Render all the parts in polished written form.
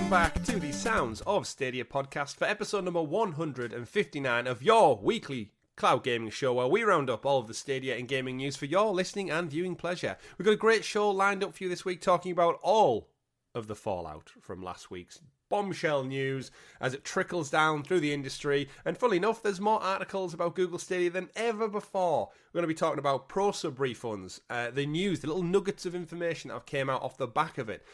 welcome back to the Sounds of Stadia podcast for episode number 159 of your weekly cloud gaming show, where we round up all of the Stadia and gaming news for your listening and viewing pleasure. We've got a great show lined up for you this week, talking about all of the fallout from last week's bombshell news as it trickles down through the industry. And funnily enough, there's more articles about Google Stadia than ever before. We're going to be talking about pro sub refunds, the news, the little nuggets of information that have came out off the back of it,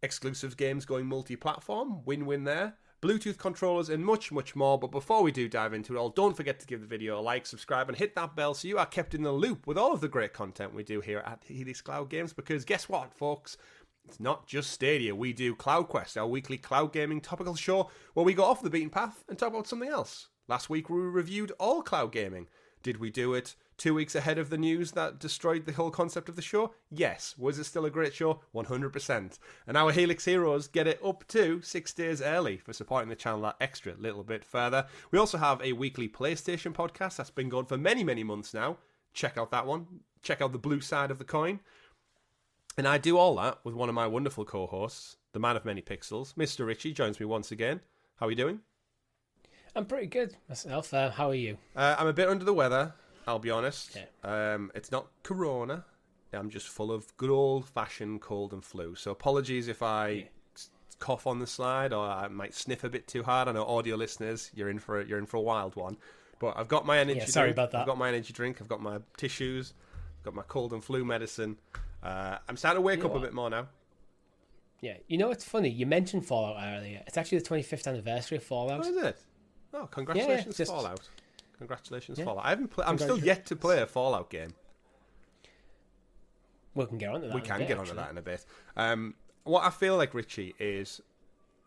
exclusive games going multi-platform, win-win there, Bluetooth controllers, and much, much more. But before we do dive into it all, don't forget to give the video a like, subscribe, and hit that bell so you are kept in the loop with all of the great content we do here at Helix Cloud Games. Because guess what, folks? It's not just Stadia. We do CloudQuest, our weekly cloud gaming topical show where we go off the beaten path and talk about something else. Last week we reviewed all cloud gaming. Did we do it 2 weeks ahead of the news that destroyed the whole concept of the show? Yes. Was it still a great show? 100%. And our Helix Heroes get it up to 6 days early for supporting the channel that extra little bit further. We also have a weekly PlayStation podcast that's been going for many, many months now. Check out that one. Check out the blue side of the coin. And I do all that with one of my wonderful co-hosts, the man of many pixels, Mr. Richie, joins me once again. How are you doing? I'm pretty good myself. How are you? I'm a bit under the weather, I'll be honest. Yeah. It's not corona. I'm just full of good old-fashioned cold and flu. So apologies if I cough on the slide or I might sniff a bit too hard. I know audio listeners, you're in for a wild one. But I've got my energy drink. Sorry about that. I've got my energy drink. I've got my tissues. I've got my cold and flu medicine. I'm starting to wake up a bit more now. Yeah, you know what's funny? You mentioned Fallout earlier. It's actually the 25th anniversary of Fallout. Oh, is it? Oh, congratulations, yeah, Fallout. Congratulations, yeah. Fallout. I'm still yet to play a Fallout game. We can get onto that. We can get onto that in a bit. What I feel like, Richie, is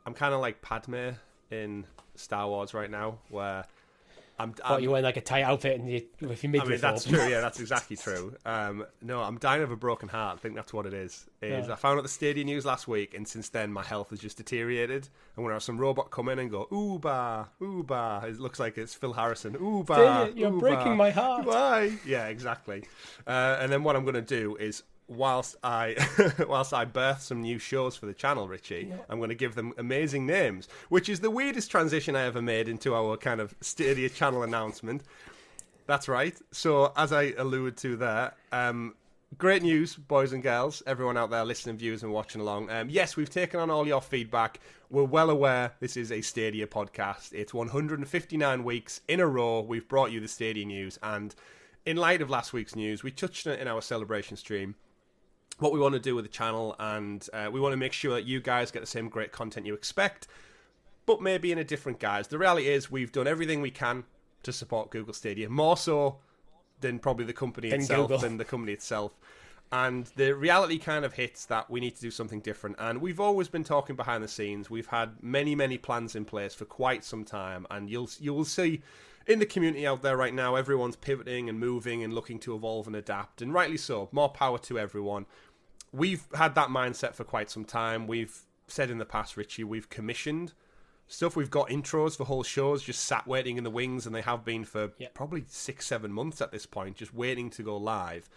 I'm kind of like Padme in Star Wars right now, where you wear like a tight outfit and if you mid. I mean, that's true. Yeah, that's exactly true. No, I'm dying of a broken heart. I think that's what it is. I found out the Stadia news last week, and since then my health has just deteriorated. And when I have some robot come in and go, "Ooba, ooba," it looks like it's Phil Harrison. Ooba, Stadia, you're ooba, breaking my heart. Why? Yeah, exactly. And then what I'm going to do is, whilst I birth some new shows for the channel, Richie, I'm going to give them amazing names, which is the weirdest transition I ever made into our kind of Stadia channel announcement. That's right. So as I alluded to there, great news, boys and girls, everyone out there listening, viewers and watching along. Yes, we've taken on all your feedback. We're well aware this is a Stadia podcast. It's 159 weeks in a row we've brought you the Stadia news, and in light of last week's news, we touched on it in our celebration stream. What we want to do with the channel, and we want to make sure that you guys get the same great content you expect, but maybe in a different guise. The reality is we've done everything we can to support Google Stadia, more so than probably the company itself. And the reality kind of hits that we need to do something different. And we've always been talking behind the scenes. We've had many, many plans in place for quite some time, and you will see in the community out there right now, everyone's pivoting and moving and looking to evolve and adapt, and rightly so. More power to everyone. We've had that mindset for quite some time. We've said in the past, Richie, we've commissioned stuff. We've got intros for whole shows just sat waiting in the wings, and they have been for probably 6-7 months at this point, just waiting to go live.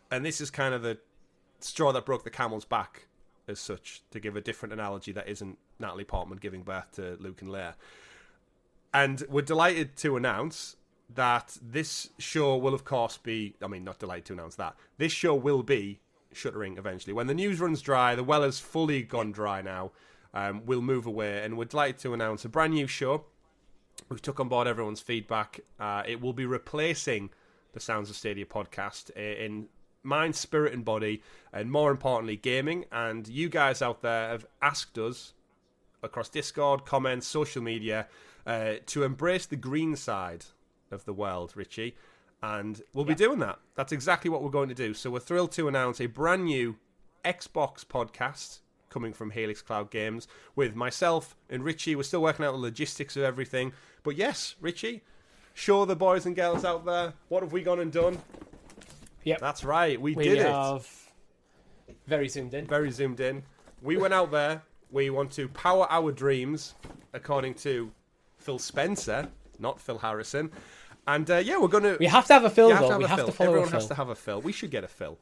And this is kind of the straw that broke the camel's back, as such, to give a different analogy that isn't Natalie Portman giving birth to Luke and Leia. And we're delighted to announce that this show will, of course, be... I mean, not delighted to announce that. This show will be shuttering eventually. When the news runs dry, the well has fully gone dry now, we'll move away. And we're delighted to announce a brand new show. We've took on board everyone's feedback. It will be replacing the Sounds of Stadia podcast in mind, spirit, and body, and more importantly, gaming. And you guys out there have asked us across Discord, comments, social media, to embrace the green side of the world, Richie, and we'll be doing that. That's exactly what we're going to do. So we're thrilled to announce a brand new Xbox podcast coming from Helix Cloud Games with myself and Richie. We're still working out the logistics of everything, but yes, Richie, show the boys and girls out there, what have we gone and done? Yep, that's right, we did it. Very zoomed in. We went out there. We want to power our dreams, according to Phil Spencer, not Phil Harrison. And we're going to... We have to have a Phil, though. We have to follow Everyone has to have a Phil. We should get a Phil.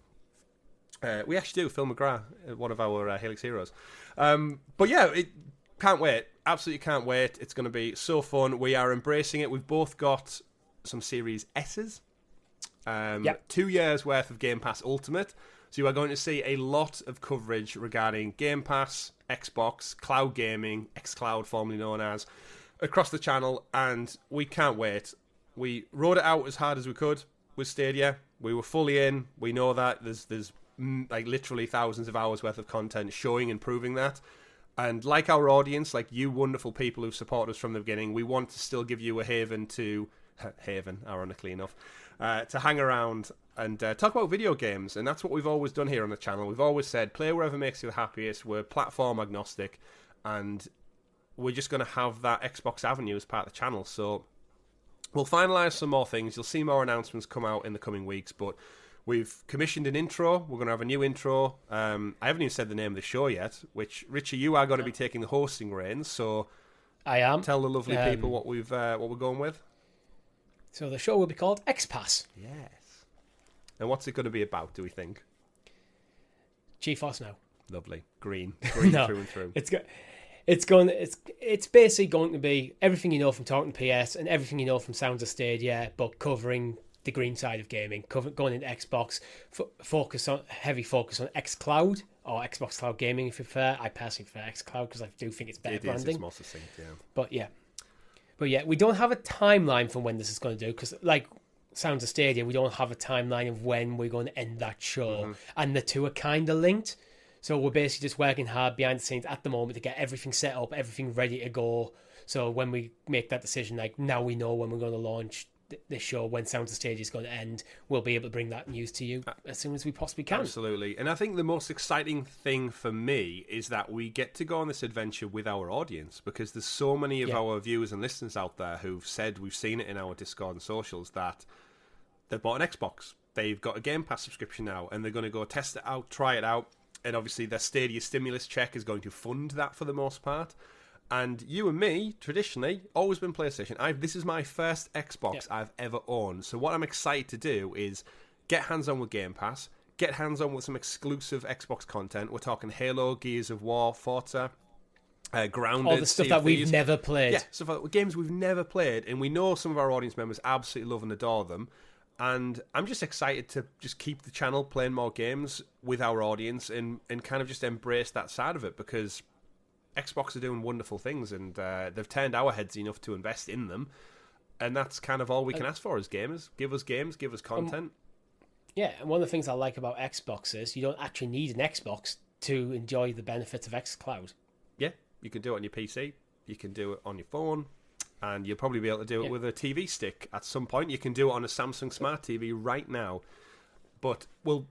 We actually do. Phil McGrath, one of our Helix heroes. But yeah, can't wait. Absolutely can't wait. It's going to be so fun. We are embracing it. We've both got some Series S's. 2 years worth of Game Pass Ultimate. So you are going to see a lot of coverage regarding Game Pass, Xbox, cloud gaming, xCloud formerly known as, across the channel, and we can't wait. We rode it out as hard as we could with Stadia. We were fully in. We know that there's like literally thousands of hours worth of content showing and proving that. And like our audience, like you wonderful people who've supported us from the beginning, we want to still give you a haven, ironically enough, to hang around and talk about video games. And that's what we've always done here on the channel. We've always said, play wherever makes you the happiest. We're platform agnostic, and we're just going to have that Xbox avenue as part of the channel. So we'll finalise some more things. You'll see more announcements come out in the coming weeks, but we've commissioned an intro. We're going to have a new intro. I haven't even said the name of the show yet, which, Richie, you are going to be taking the hosting reins. So I am. Tell the lovely people what we're going with. So the show will be called XPass. Yes. And what's it going to be about, do we think? GeForce Now. Lovely. Green No, through and through. It's basically going to be everything you know from talking PS and everything you know from Sounds of Stadia, but covering the green side of gaming, going into Xbox, heavy focus on xCloud or Xbox Cloud Gaming if you prefer. I personally prefer xCloud because I do think it's better branding. It's more succinct, yeah. But yeah, we don't have a timeline for when this is going to do, because like Sounds of Stadia, we don't have a timeline of when we're going to end that show, and the two are kind of linked. So we're basically just working hard behind the scenes at the moment to get everything set up, everything ready to go. So when we make that decision, like now we know when we're going to launch this show, when Sounds of Stadia is going to end, we'll be able to bring that news to you as soon as we possibly can. Absolutely. And I think the most exciting thing for me is that we get to go on this adventure with our audience, because there's so many of our viewers and listeners out there who've said, we've seen it in our Discord and socials, that they've bought an Xbox, they've got a Game Pass subscription now, and they're going to go test it out, try it out, and obviously their Stadia stimulus check is going to fund that for the most part. And you and me, traditionally, always been PlayStation. This is my first Xbox I've ever owned. So what I'm excited to do is get hands-on with Game Pass, get hands-on with some exclusive Xbox content. We're talking Halo, Gears of War, Forza, Grounded. All the stuff that we've never played. Yeah, stuff like games we've never played. And we know some of our audience members absolutely love and adore them. And I'm just excited to just keep the channel playing more games with our audience and kind of just embrace that side of it, because Xbox are doing wonderful things, and they've turned our heads enough to invest in them, and that's kind of all we can ask for as gamers. Give us games, give us content. Yeah, and one of the things I like about Xbox is you don't actually need an Xbox to enjoy the benefits of xCloud. Yeah, you can do it on your PC, you can do it on your phone, and you'll probably be able to do it with a TV stick at some point. You can do it on a Samsung Smart TV right now. But we'll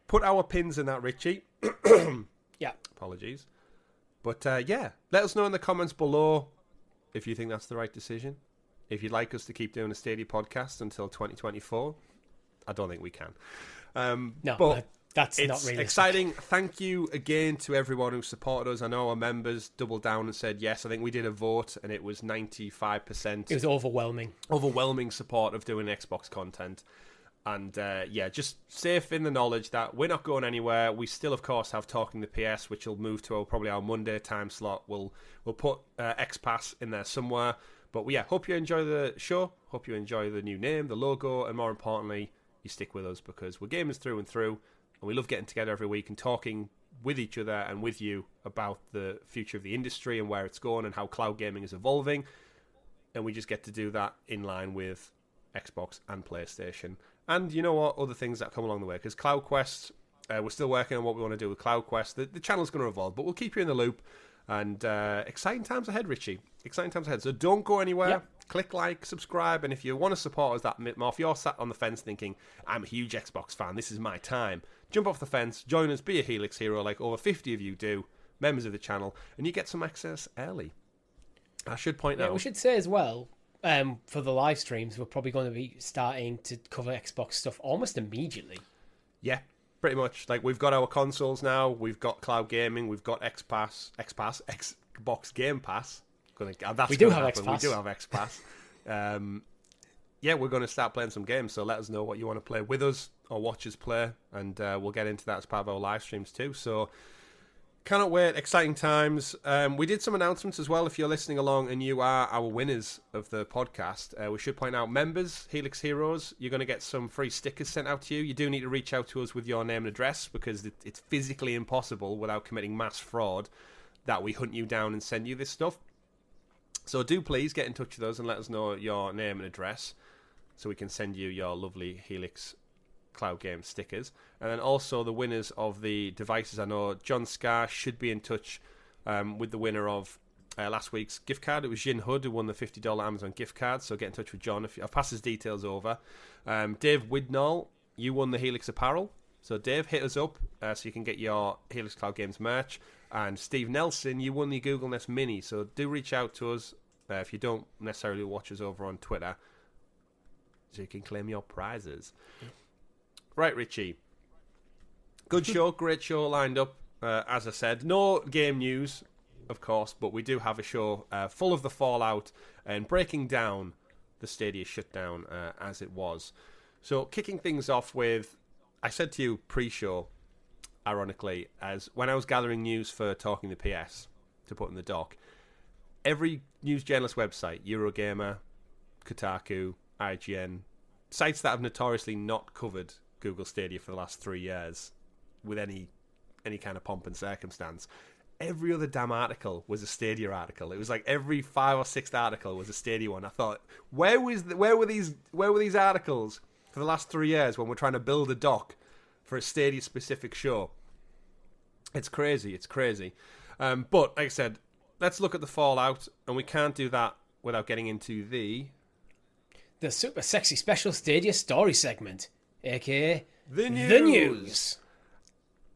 put our pins in that, Richie. Yeah. Apologies. But yeah, let us know in the comments below if you think that's the right decision. If you'd like us to keep doing a Stadia podcast until 2024, I don't think we can. No, but that's it's not really exciting. Thank you again to everyone who supported us. I know our members doubled down and said yes. I think we did a vote and it was 95%. It was overwhelming. Overwhelming support of doing Xbox content. And yeah, just safe in the knowledge that we're not going anywhere. We still, of course, have Talking the PS, which will move to probably our Monday time slot. We'll put XPass in there somewhere. But yeah, hope you enjoy the show. Hope you enjoy the new name, the logo, and more importantly, you stick with us, because we're gamers through and through, and we love getting together every week and talking with each other and with you about the future of the industry and where it's going and how cloud gaming is evolving. And we just get to do that in line with Xbox and PlayStation. And you know what? Other things that come along the way. Because CloudQuest, we're still working on what we want to do with CloudQuest. The channel's going to evolve, but we'll keep you in the loop. And exciting times ahead, Richie. Exciting times ahead. So don't go anywhere. Yep. Click like, subscribe. And if you want to support us that bit more, if you're sat on the fence thinking, I'm a huge Xbox fan, this is my time, jump off the fence, join us, be a Helix Hero like over 50 of you do, members of the channel, and you get some access early. I should point out. We should say as well, for the live streams, we're probably going to be starting to cover Xbox stuff almost immediately. Yeah, pretty much. Like, we've got our consoles now, we've got cloud gaming, we've got Xbox Game Pass. We do have XPass. Yeah, we're going to start playing some games, so let us know what you want to play with us or watch us play, and we'll get into that as part of our live streams too. So Cannot wait. Exciting times. We did some announcements as well. If you're listening along and you are our winners of the podcast, we should point out members, Helix Heroes, you're going to get some free stickers sent out to you. You do need to reach out to us with your name and address because it's physically impossible without committing mass fraud that we hunt you down and send you this stuff. So do please get in touch with us and let us know your name and address so we can send you your lovely Helix Cloud Games stickers. And then also the winners of the devices. I know John Scar should be in touch with the winner of last week's gift card. It was Jin Hood who won the $50 Amazon gift card, so get in touch with John. I've passed his details over. Dave Widnall, you won the Helix apparel, so Dave, hit us up so you can get your Helix Cloud Games merch. And Steve Nelson, you won the Google Nest Mini, so do reach out to us if you don't necessarily watch us over on Twitter so you can claim your prizes. Right, Richie. Good show, great show lined up. As I said, no game news, of course, but we do have a show full of the fallout and breaking down the Stadia shutdown as it was. So, kicking things off with, I said to you pre-show, ironically, as when I was gathering news for Talking the PS to put in the doc, every news journalist website, Eurogamer, Kotaku, IGN, sites that have notoriously not covered Google Stadia for the last 3 years with any kind of pomp and circumstance, every other damn article was a Stadia article. It was like every 5th or 6th article was a Stadia one. I thought, where were these articles for the last 3 years when we're trying to build a doc for a Stadia specific show? It's crazy. But like I said, let's look at the fallout, and we can't do that without getting into the super sexy special Stadia story segment, aka the news.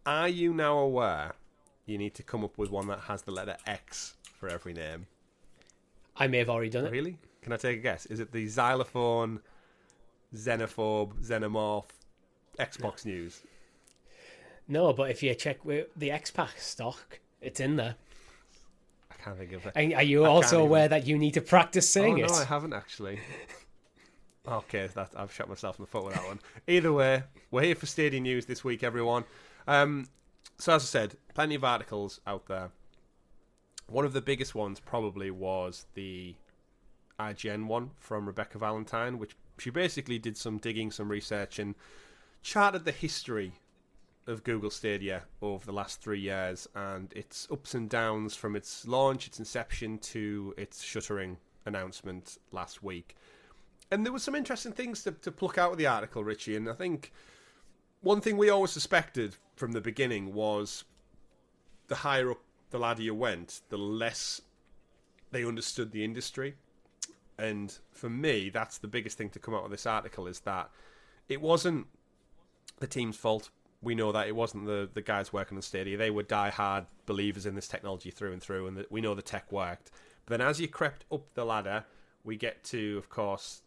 Are you now aware you need to come up with one that has the letter X for every name? I may have already done it. Really? Can I take a guess? Is it the xylophone, xenophobe, xenomorph, Xbox news? No, but if you check with the XPass stock, it's in there. I can't think of it. And are you also aware that you need to practice saying it? No, I haven't actually. Okay, I've shot myself in the foot with that one. Either way, we're here for Stadia news this week, everyone. So as I said, plenty of articles out there. One of the biggest ones probably was the IGN one from Rebecca Valentine, which she basically did some digging, some research, and charted the history of Google Stadia over the last 3 years and its ups and downs from its launch, its inception, to its shuttering announcement last week. And there were some interesting things to pluck out of the article, Richie, and I think one thing we always suspected from the beginning was the higher up the ladder you went, the less they understood the industry. And for me, that's the biggest thing to come out of this article, is that it wasn't the team's fault. We know that it wasn't the guys working on Stadia. They were die-hard believers in this technology through and through, and we know the tech worked. But then as you crept up the ladder, we get to, of course,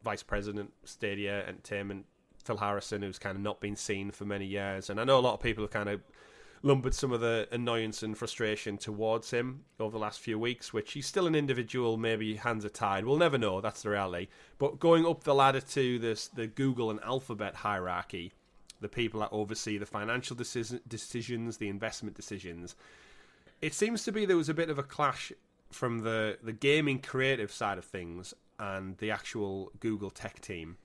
Vice President Stadia Entertainment, Phil Harrison, who's kind of not been seen for many years. And I know a lot of people have kind of lumbered some of the annoyance and frustration towards him over the last few weeks, which he's still an individual, maybe hands are tied. We'll never know, that's the reality. But going up the ladder to the Google and Alphabet hierarchy, the people that oversee the financial decisions, the investment decisions, it seems to be there was a bit of a clash from the gaming creative side of things and the actual Google tech team,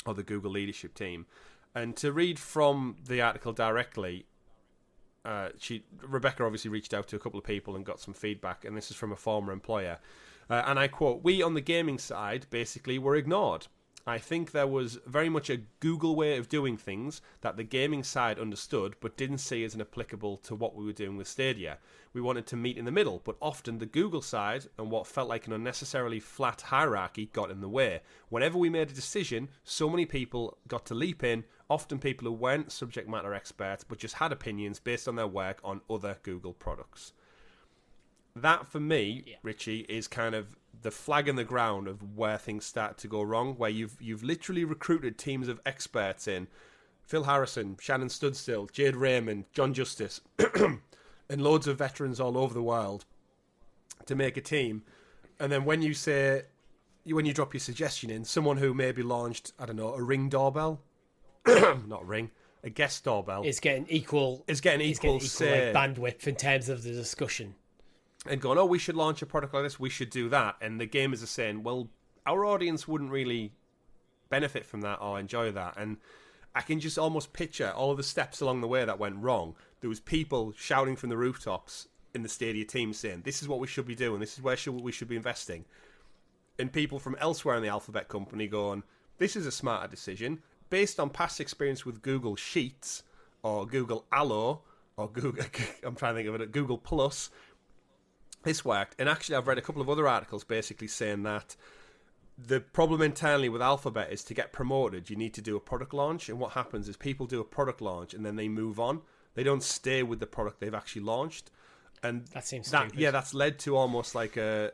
or the Google leadership team. And to read from the article directly, Rebecca obviously reached out to a couple of people and got some feedback, and this is from a former employer. And I quote, "We on the gaming side basically were ignored. I think there was very much a Google way of doing things that the gaming side understood but didn't see as an applicable to what we were doing with Stadia. We wanted to meet in the middle, but often the Google side and what felt like an unnecessarily flat hierarchy got in the way. Whenever we made a decision, so many people got to leap in, often people who weren't subject matter experts but just had opinions based on their work on other Google products." That, for me, Richie, is kind of the flag in the ground of where things start to go wrong, where you've literally recruited teams of experts in. Phil Harrison, Shannon Studstill, Jade Raymond, John Justice, and loads of veterans all over the world to make a team. And then when you drop your suggestion in, someone who maybe launched, I don't know, a Ring doorbell, not Ring, a guest doorbell is getting equal say, bandwidth in terms of the discussion. And going, oh, we should launch a product like this, we should do that. And the gamers are saying, well, our audience wouldn't really benefit from that or enjoy that. And I can just almost picture all of the steps along the way that went wrong. There was people shouting from the rooftops in the Stadia team saying, this is what we should be doing, this is where we should be investing. And people from elsewhere in the Alphabet company going, this is a smarter decision. Based on past experience with Google Sheets or Google Allo or Google, I'm trying to think of it, Google Plus, this worked. And actually, I've read a couple of other articles basically saying that the problem internally with Alphabet is to get promoted, you need to do a product launch. And what happens is people do a product launch and then they move on. They don't stay with the product they've actually launched. And that seems stupid. Yeah, that's led to almost like a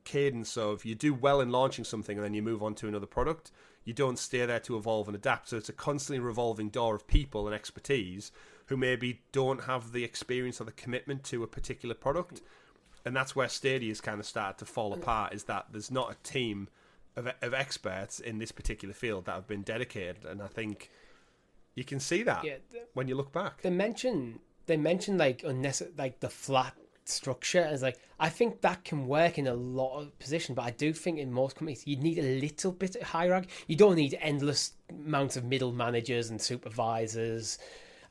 cadence of you do well in launching something and then you move on to another product. You don't stay there to evolve and adapt. So it's a constantly revolving door of people and expertise who maybe don't have the experience or the commitment to a particular product. And that's where Stadia's kind of started to fall apart, is that there's not a team of experts in this particular field that have been dedicated. And I think you can see that when you look back. They mention like like the flat structure as like, I think that can work in a lot of positions, but I do think in most companies you need a little bit of hierarchy. You don't need endless amounts of middle managers and supervisors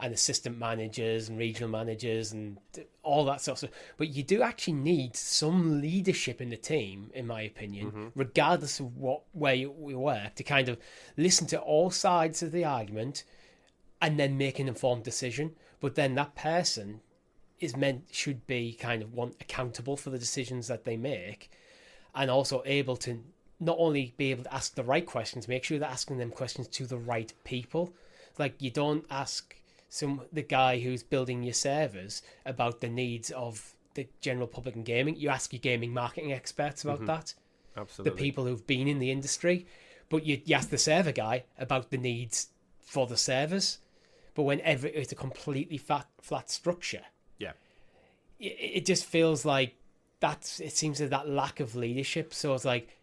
and assistant managers and regional managers and all that sort of stuff. But you do actually need some leadership in the team, in my opinion, regardless of where you work, to kind of listen to all sides of the argument and then make an informed decision. But then that person should be kind of accountable for the decisions that they make, and also able to not only be able to ask the right questions, make sure they're asking them questions to the right people. Like, you don't ask the guy who's building your servers about the needs of the general public in gaming. You ask your gaming marketing experts about that. Absolutely. The people who've been in the industry. But you ask the server guy about the needs for the servers. But whenever it's a completely flat structure, it just feels like it seems to that lack of leadership. So it's like,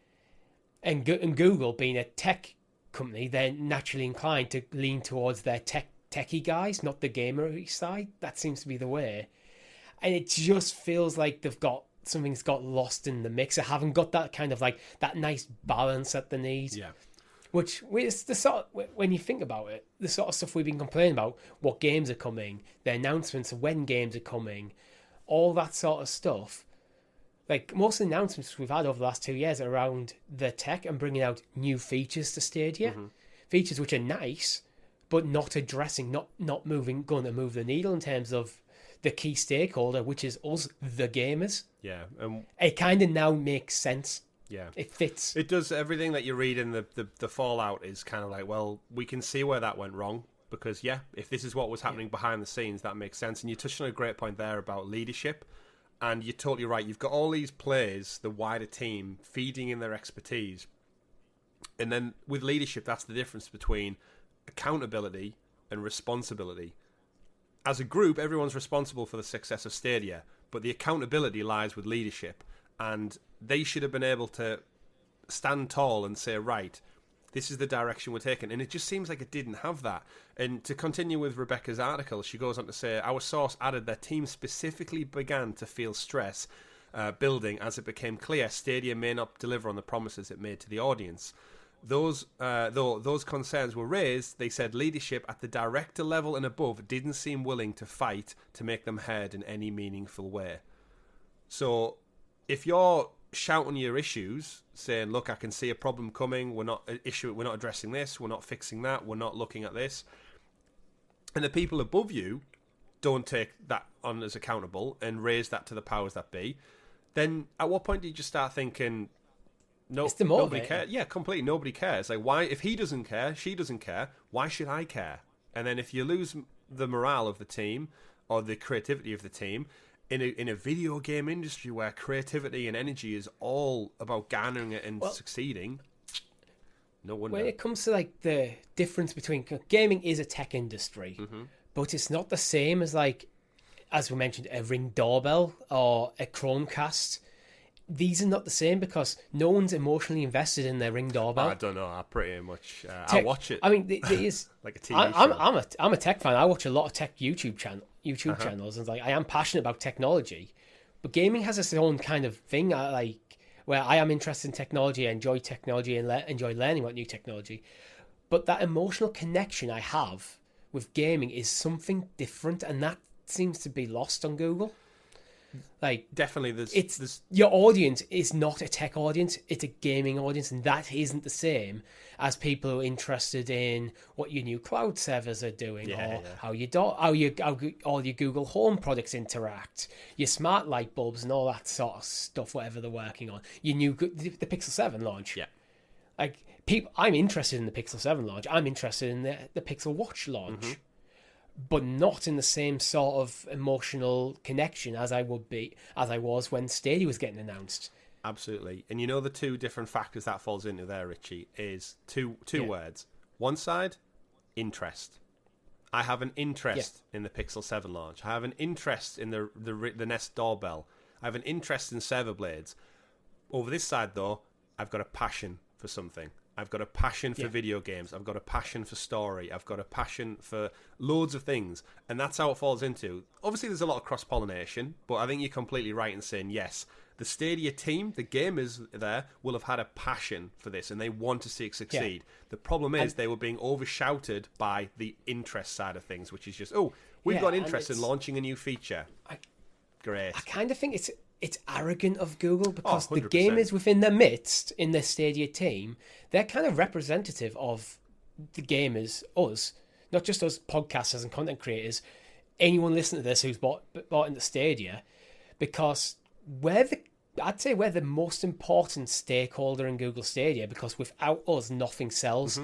and Google being a tech company, they're naturally inclined to lean towards their techie guys, not the gamer side. That seems to be the way. And it just feels like something's got lost in the mix. They haven't got that kind of like that nice balance that they need. Yeah. Which is the sort of, when you think about it, the sort of stuff we've been complaining about, what games are coming, the announcements of when games are coming, all that sort of stuff. Like, most of the announcements we've had over the last 2 years are around the tech and bringing out new features to Stadia. Features which are nice, but not addressing, not going to move the needle in terms of the key stakeholder, which is us, the gamers. Yeah. It kind of now makes sense. Yeah. It fits. It does. Everything that you read in the fallout is kind of like, well, we can see where that went wrong. Because, if this is what was happening behind the scenes, that makes sense. And you touched on a great point there about leadership. And you're totally right. You've got all these players, the wider team, feeding in their expertise. And then with leadership, that's the difference between accountability and responsibility. As a group, everyone's responsible for the success of Stadia. But the accountability lies with leadership. And they should have been able to stand tall and say, right, this is the direction we're taking. And it just seems like it didn't have that. And to continue with Rebecca's article, she goes on to say, our source added their team specifically began to feel stress building as it became clear Stadia may not deliver on the promises it made to the audience. Though those concerns were raised, they said leadership at the director level and above didn't seem willing to fight to make them heard in any meaningful way. So if you're shouting your issues, saying, look, I can see a problem coming, we're not addressing this, we're not fixing that, we're not looking at this, and the people above you don't take that on as accountable and raise that to the powers that be, then at what point do you just start thinking, nobody cares? Yeah, completely, nobody cares. Like, why, if he doesn't care, she doesn't care, why should I care? And then if you lose the morale of the team or the creativity of the team, in a video game industry where creativity and energy is all about garnering it and succeeding, no wonder. When it comes to like the difference between gaming is a tech industry, but it's not the same as, like, as we mentioned, a Ring doorbell or a Chromecast. these are not the same because no one's emotionally invested in their Ring doorbell. I don't know. I pretty much I watch it. I mean, there is like a TV show. I'm a tech fan. I watch a lot of tech YouTube channels, and like I am passionate about technology, but gaming has its own kind of thing. Where I am interested in technology, I enjoy technology, and enjoy learning about new technology. But that emotional connection I have with gaming is something different, and that seems to be lost on Google. Like, definitely, there's your audience is not a tech audience; it's a gaming audience, and that isn't the same as people who are interested in what your new cloud servers are doing, how all your Google Home products interact, your smart light bulbs, and all that sort of stuff. Whatever they're working on, the Pixel 7 launch. Yeah, like I'm interested in the Pixel 7 launch. I'm interested in the Pixel Watch launch. But not in the same sort of emotional connection as I was when Stadia was getting announced. Absolutely. And you know the two different factors that falls into there, Richie, is two words. One side, interest. I have an interest in the Pixel 7 launch. I have an interest in the Nest doorbell. I have an interest in server blades. Over this side, though, I've got a passion for something. I've got a passion for video games. I've got a passion for story. I've got a passion for loads of things. And that's how it falls into. Obviously, there's a lot of cross-pollination, but I think you're completely right in saying, yes, the Stadia team, the gamers there, will have had a passion for this, and they want to see it succeed. Yeah. The problem is they were being overshouted by the interest side of things, which is just, we've got interest in launching a new feature. Great. I kind of think it's arrogant of Google because the gamers within their midst, in their Stadia team, they're kind of representative of the gamers, us, not just us podcasters and content creators, anyone listening to this who's bought into Stadia, because I'd say we're the most important stakeholder in Google Stadia, because without us, nothing sells.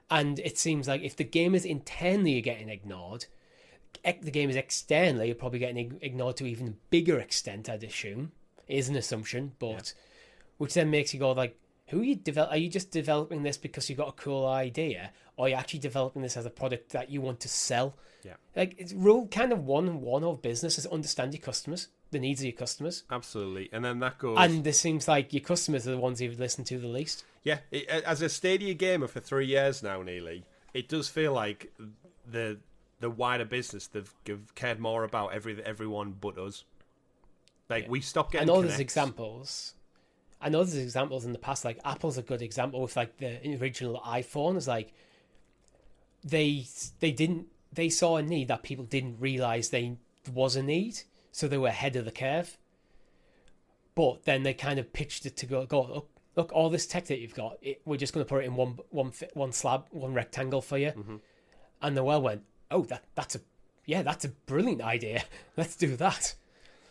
And it seems like if the gamers internally are getting ignored, the gamers externally are probably getting ignored to even bigger extent, I'd assume. It is an assumption, but which then makes you go like, who are you are you just developing this because you got a cool idea, or are you actually developing this as a product that you want to sell? Yeah. Like, it's rule kind of one of business is understand your customers, the needs of your customers. Absolutely. And then that goes... And it seems like your customers are the ones you've listened to the least. Yeah. As a Stadia gamer for 3 years now, Neely, it does feel like the wider business, they've cared more about everyone but us. Like, we stopped getting there's examples. I know there's examples in the past, like Apple's a good example with like the original iPhone. It's like they saw a need that people didn't realize there was a need, so they were ahead of the curve. But then they kind of pitched it to go look, all this tech that you've got, we're just going to put it in one slab, one rectangle for you. And the world went, that's a brilliant idea. Let's do that.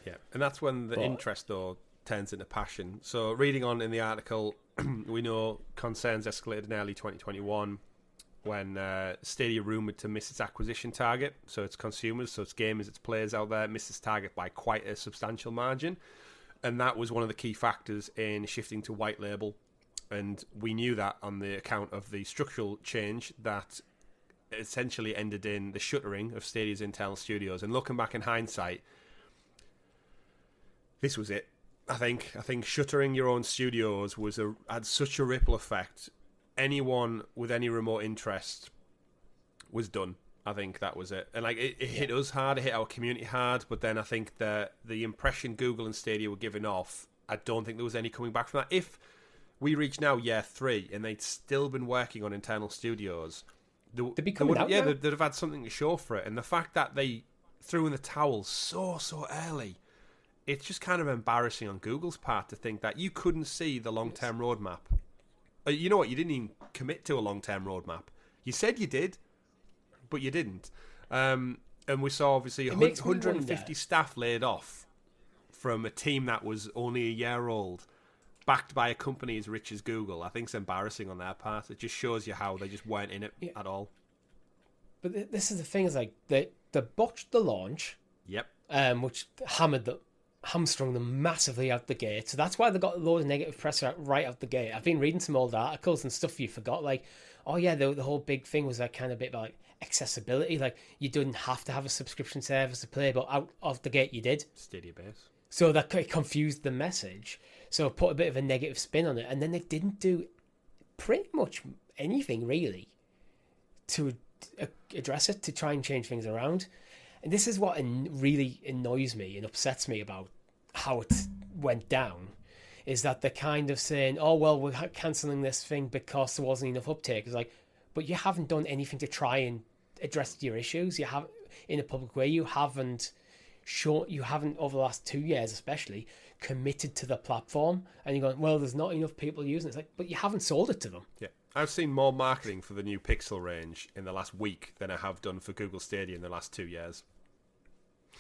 Yeah, and that's when the interest, though, turns into passion. So reading on in the article, we know concerns escalated in early 2021 when Stadia rumoured to miss its acquisition target. So its consumers, so its gamers, its players out there missed its target by quite a substantial margin. And that was one of the key factors in shifting to white label. And we knew that on the account of the structural change that essentially ended in the shuttering of Stadia's internal studios. And looking back in hindsight, this was it. I think shuttering your own studios had such a ripple effect. Anyone with any remote interest was done. I think that was it. And like it hit us hard, it hit our community hard, but then I think that the impression Google and Stadia were giving off, I don't think there was any coming back from that. If we reach now year 3 and they'd still been working on internal studios, they'd have had something to show for it. And the fact that they threw in the towel so early, it's just kind of embarrassing on Google's part to think that you couldn't see the long-term roadmap. You know what? You didn't even commit to a long-term roadmap. You said you did, but you didn't. And we saw, obviously, 150 staff laid off from a team that was only a year old, backed by a company as rich as Google. I think it's embarrassing on their part. It just shows you how they just weren't in it at all. But this is the thing, is like they botched the launch. Yep. Which hamstrung them massively out the gate. So that's why they got a load of negative press right out the gate. I've been reading some old articles and stuff you forgot. Like, the whole big thing was that kind of bit like accessibility. Like, you didn't have to have a subscription service to play, but out of the gate you did. Stadia base. So that confused the message. So put a bit of a negative spin on it, and then they didn't do pretty much anything really to address it, to try and change things around. And this is what really annoys me and upsets me about how it went down, is that they're kind of saying, oh, well, we're cancelling this thing because there wasn't enough uptake. It's like, but you haven't done anything to try and address your issues. You have, in a public way, you haven't over the last 2 years especially committed to the platform, and you're going, well, there's not enough people using it. It's like, but you haven't sold it to them. Yeah, I've seen more marketing for the new Pixel range in the last week than I have done for Google Stadia in the last 2 years.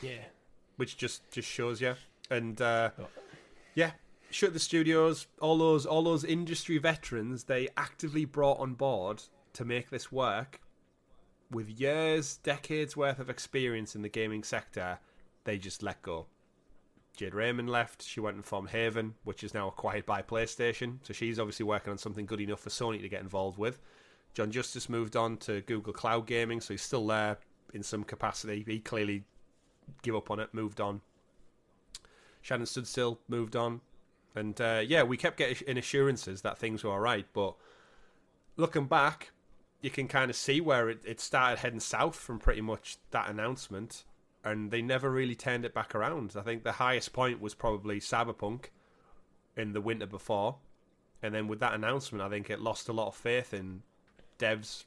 Yeah, which just shows you. And yeah, shut the studios, all those industry veterans they actively brought on board to make this work, with years, decades worth of experience in the gaming sector, they just let go. Jade Raymond left. She went and formed Haven, which is now acquired by PlayStation. So she's obviously working on something good enough for Sony to get involved with. John Justice moved on to Google Cloud Gaming, so he's still there in some capacity. He clearly gave up on it, moved on. Shannon stood still, moved on. And yeah, we kept getting assurances that things were all right. But looking back, you can kind of see where it started heading south from pretty much that announcement. And they never really turned it back around. I think the highest point was probably Cyberpunk in the winter before. And then with that announcement, I think it lost a lot of faith in devs,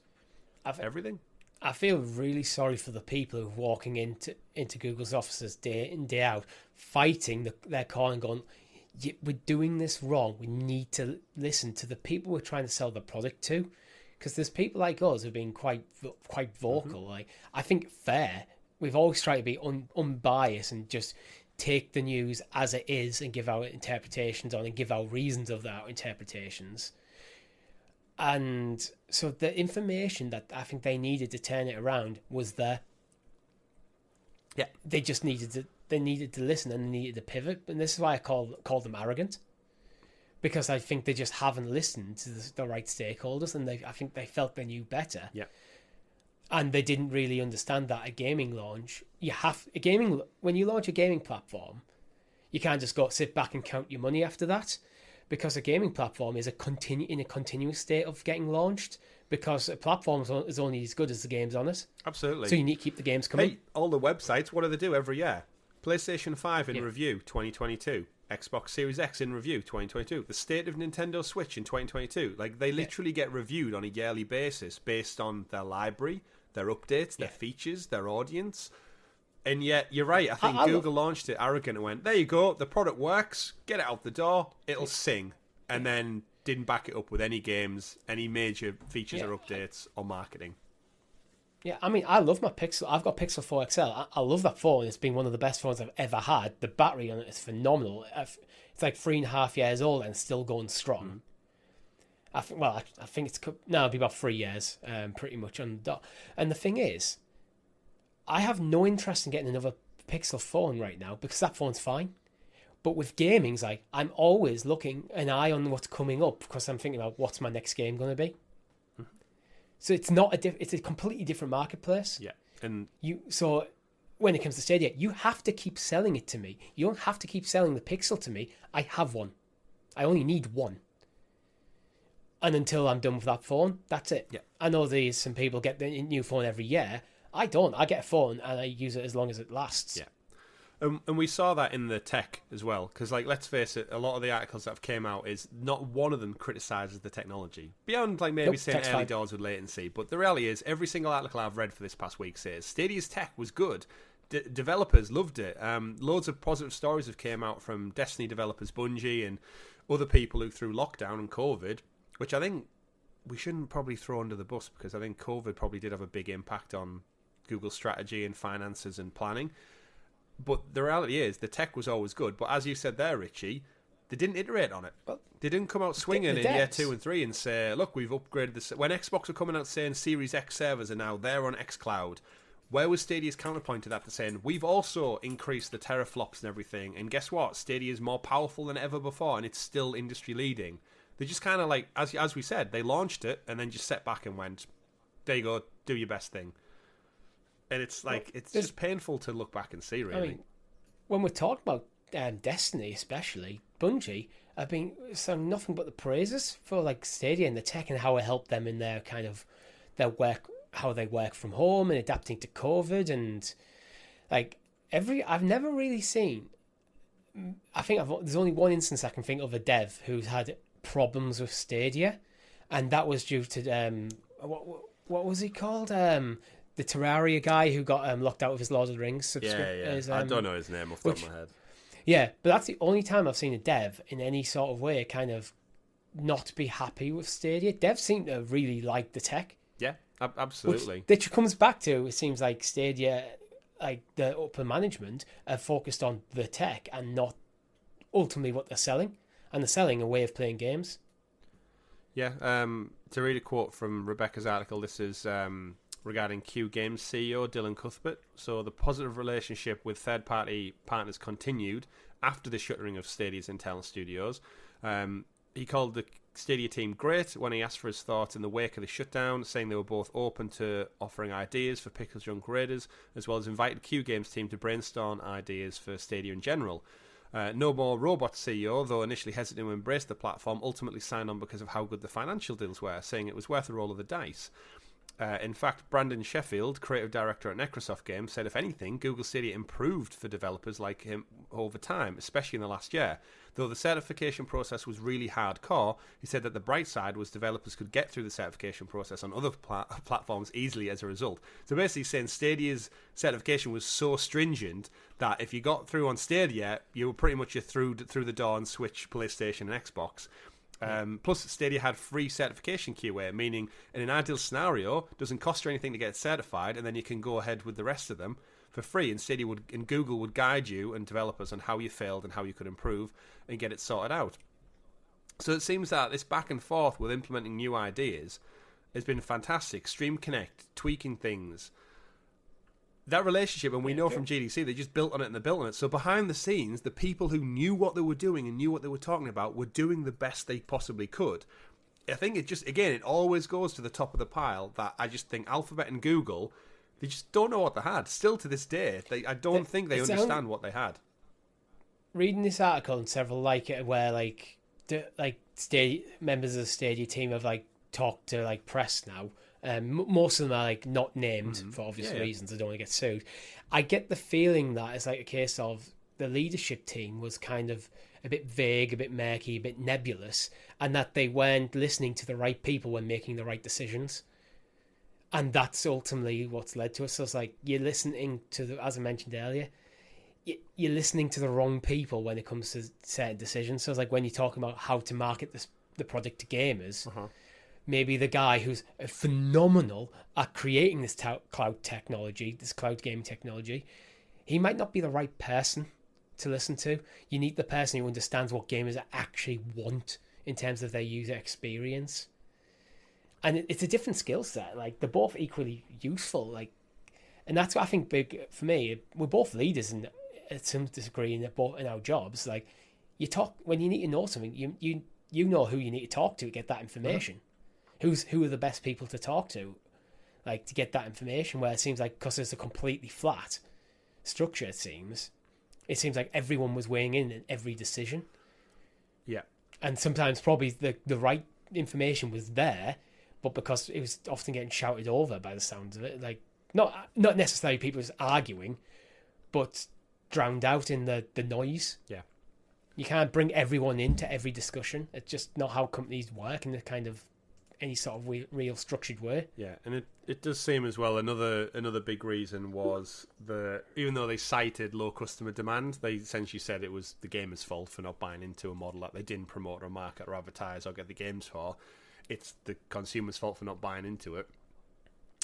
everything. I feel really sorry for the people who are walking into Google's offices day in, day out, fighting their call and going, we're doing this wrong. We need to listen to the people we're trying to sell the product to. Because there's people like us who've been quite vocal. Like, I think fair. We've always tried to be unbiased and just take the news as it is and give our interpretations on and give our reasons of our interpretations. And so the information that I think they needed to turn it around was there. Yeah, they just needed to listen, and they needed to pivot. And this is why I call them arrogant, because I think they just haven't listened to the right stakeholders, and I think they felt they knew better. Yeah. And they didn't really understand that a gaming launch, when you launch a gaming platform, you can't just sit back and count your money after that, because a gaming platform is in a continuous state of getting launched, because a platform is only as good as the games on it. Absolutely. So you need to keep the games coming. Hey, all the websites, what do they do every year? PlayStation 5 in review, 2022. Xbox Series X in review, 2022. The state of Nintendo Switch in 2022. Like, they literally get reviewed on a yearly basis based on their library, their updates, their features, their audience. And yet, you're right. I think Google launched it arrogant and went, there you go, the product works, get it out the door, it'll sing. And then didn't back it up with any games, any major features or updates or marketing. Yeah, I mean, I love my Pixel. I've got Pixel 4 XL. I love that phone. It's been one of the best phones I've ever had. The battery on it is phenomenal. It's like 3.5 years old and still going strong. I think it'll be about 3 years, pretty much on the dot. And the thing is, I have no interest in getting another Pixel phone right now because that phone's fine. But with gaming, like, I'm always looking an eye on what's coming up because I'm thinking about what's my next game going to be. So it's it's a completely different marketplace. Yeah, and so when it comes to Stadia, you have to keep selling it to me. You don't have to keep selling the Pixel to me. I have one. I only need one. And until I'm done with that phone, that's it. Yeah. I know there's some people get the new phone every year. I don't. I get a phone and I use it as long as it lasts. Yeah. And we saw that in the tech as well, because, like, let's face it, a lot of the articles that have came out is not one of them criticises the technology beyond, like, maybe saying early doors with latency. But the reality is, every single article I've read for this past week says Stadia's tech was good. Developers loved it. Loads of positive stories have came out from Destiny developers, Bungie, and other people who, through lockdown and COVID, which I think we shouldn't probably throw under the bus, because I think COVID probably did have a big impact on Google's strategy and finances and planning. But the reality is, the tech was always good. But as you said there, Richie, they didn't iterate on it. Well, they didn't come out swinging in year 2 and 3 and say, look, we've upgraded this. When Xbox were coming out saying Series X servers are now there on xCloud, where was Stadia's counterpoint to that, to saying, we've also increased the teraflops and everything, and guess what? Stadia is more powerful than ever before, and it's still industry leading. They just kind of, like, as we said, they launched it and then just sat back and went, there you go, do your best thing. And it's like, it's just painful to look back and see, really. I mean, when we're talking about Destiny, especially Bungie, have been saying nothing but the praises for like Stadia and the tech and how it helped them in their kind of their work, how they work from home and adapting to COVID and like I've never really seen. I think there's only one instance I can think of a dev who's had problems with Stadia, and that was due to what was he called? The Terraria guy who got locked out of his Lord of the Rings subscription. I don't know his name off the top of my head. Yeah, but that's the only time I've seen a dev in any sort of way kind of not be happy with Stadia. Devs seem to really like the tech. Yeah, absolutely. Which comes back to, it seems like Stadia, like the upper management, are focused on the tech and not ultimately what they're selling. And they're selling a way of playing games. Yeah. To read a quote from Rebecca's article, this is regarding Q Games CEO Dylan Cuthbert. So the positive relationship with third-party partners continued after the shuttering of Stadia's internal studios. He called the Stadia team great when he asked for his thoughts in the wake of the shutdown, saying they were both open to offering ideas for Pickles Young Raiders, as well as invited Q Games team to brainstorm ideas for Stadia in general. No More Robot CEO, though initially hesitant to embrace the platform, ultimately signed on because of how good the financial deals were, saying it was worth the roll of the dice. In fact, Brandon Sheffield, creative director at Microsoft Games, said if anything, Google Stadia improved for developers like him over time, especially in the last year. Though the certification process was really hardcore, he said that the bright side was developers could get through the certification process on other platforms easily as a result. So basically saying Stadia's certification was so stringent that if you got through on Stadia, you were pretty much through the door on Switch, PlayStation and Xbox. Plus, Stadia had free certification QA, meaning in an ideal scenario, it doesn't cost you anything to get certified, and then you can go ahead with the rest of them for free. And Stadia and Google would guide you and developers on how you failed and how you could improve and get it sorted out. So it seems that this back and forth with implementing new ideas has been fantastic. Stream Connect, tweaking things. That relationship, and we know from GDC, they just built on it and they built on it. So behind the scenes, the people who knew what they were doing and knew what they were talking about were doing the best they possibly could. I think it just, again, it always goes to the top of the pile that I just think Alphabet and Google, they just don't know what they had. Still to this day, I don't think they understand what they had. Reading this article and several like it where members of the Stadia team have like talked to like press now. Most of them are like not named for obvious reasons. I don't want to get sued. I get the feeling that it's like a case of the leadership team was kind of a bit vague, a bit murky, a bit nebulous, and that they weren't listening to the right people when making the right decisions. And that's ultimately what's led to it. So it's like you're listening to as I mentioned earlier, you're listening to the wrong people when it comes to certain decisions. So it's like when you're talking about how to market the product to gamers. Maybe the guy who's phenomenal at creating this cloud technology, this cloud game technology, he might not be the right person to listen to. You need the person who understands what gamers actually want in terms of their user experience. And it's a different skill set. Like, they're both equally useful. Like, and that's what I think big for me. We're both leaders in some degree in our jobs. Like, you talk when you need to know something. You know who you need to talk to get that information. Who are the best people to talk to, like, to get that information, where it seems like, because it's a completely flat structure, it seems like everyone was weighing in every decision. Yeah. And sometimes probably the right information was there, but because it was often getting shouted over by the sounds of it, like, not necessarily people just arguing, but drowned out in the noise. Yeah. You can't bring everyone into every discussion. It's just not how companies work in the kind of any sort of real structured way. Yeah, and it does seem as well another big reason was even though they cited low customer demand, they essentially said it was the gamers' fault for not buying into a model that they didn't promote or market or advertise or get the games for. It's the consumer's fault for not buying into it.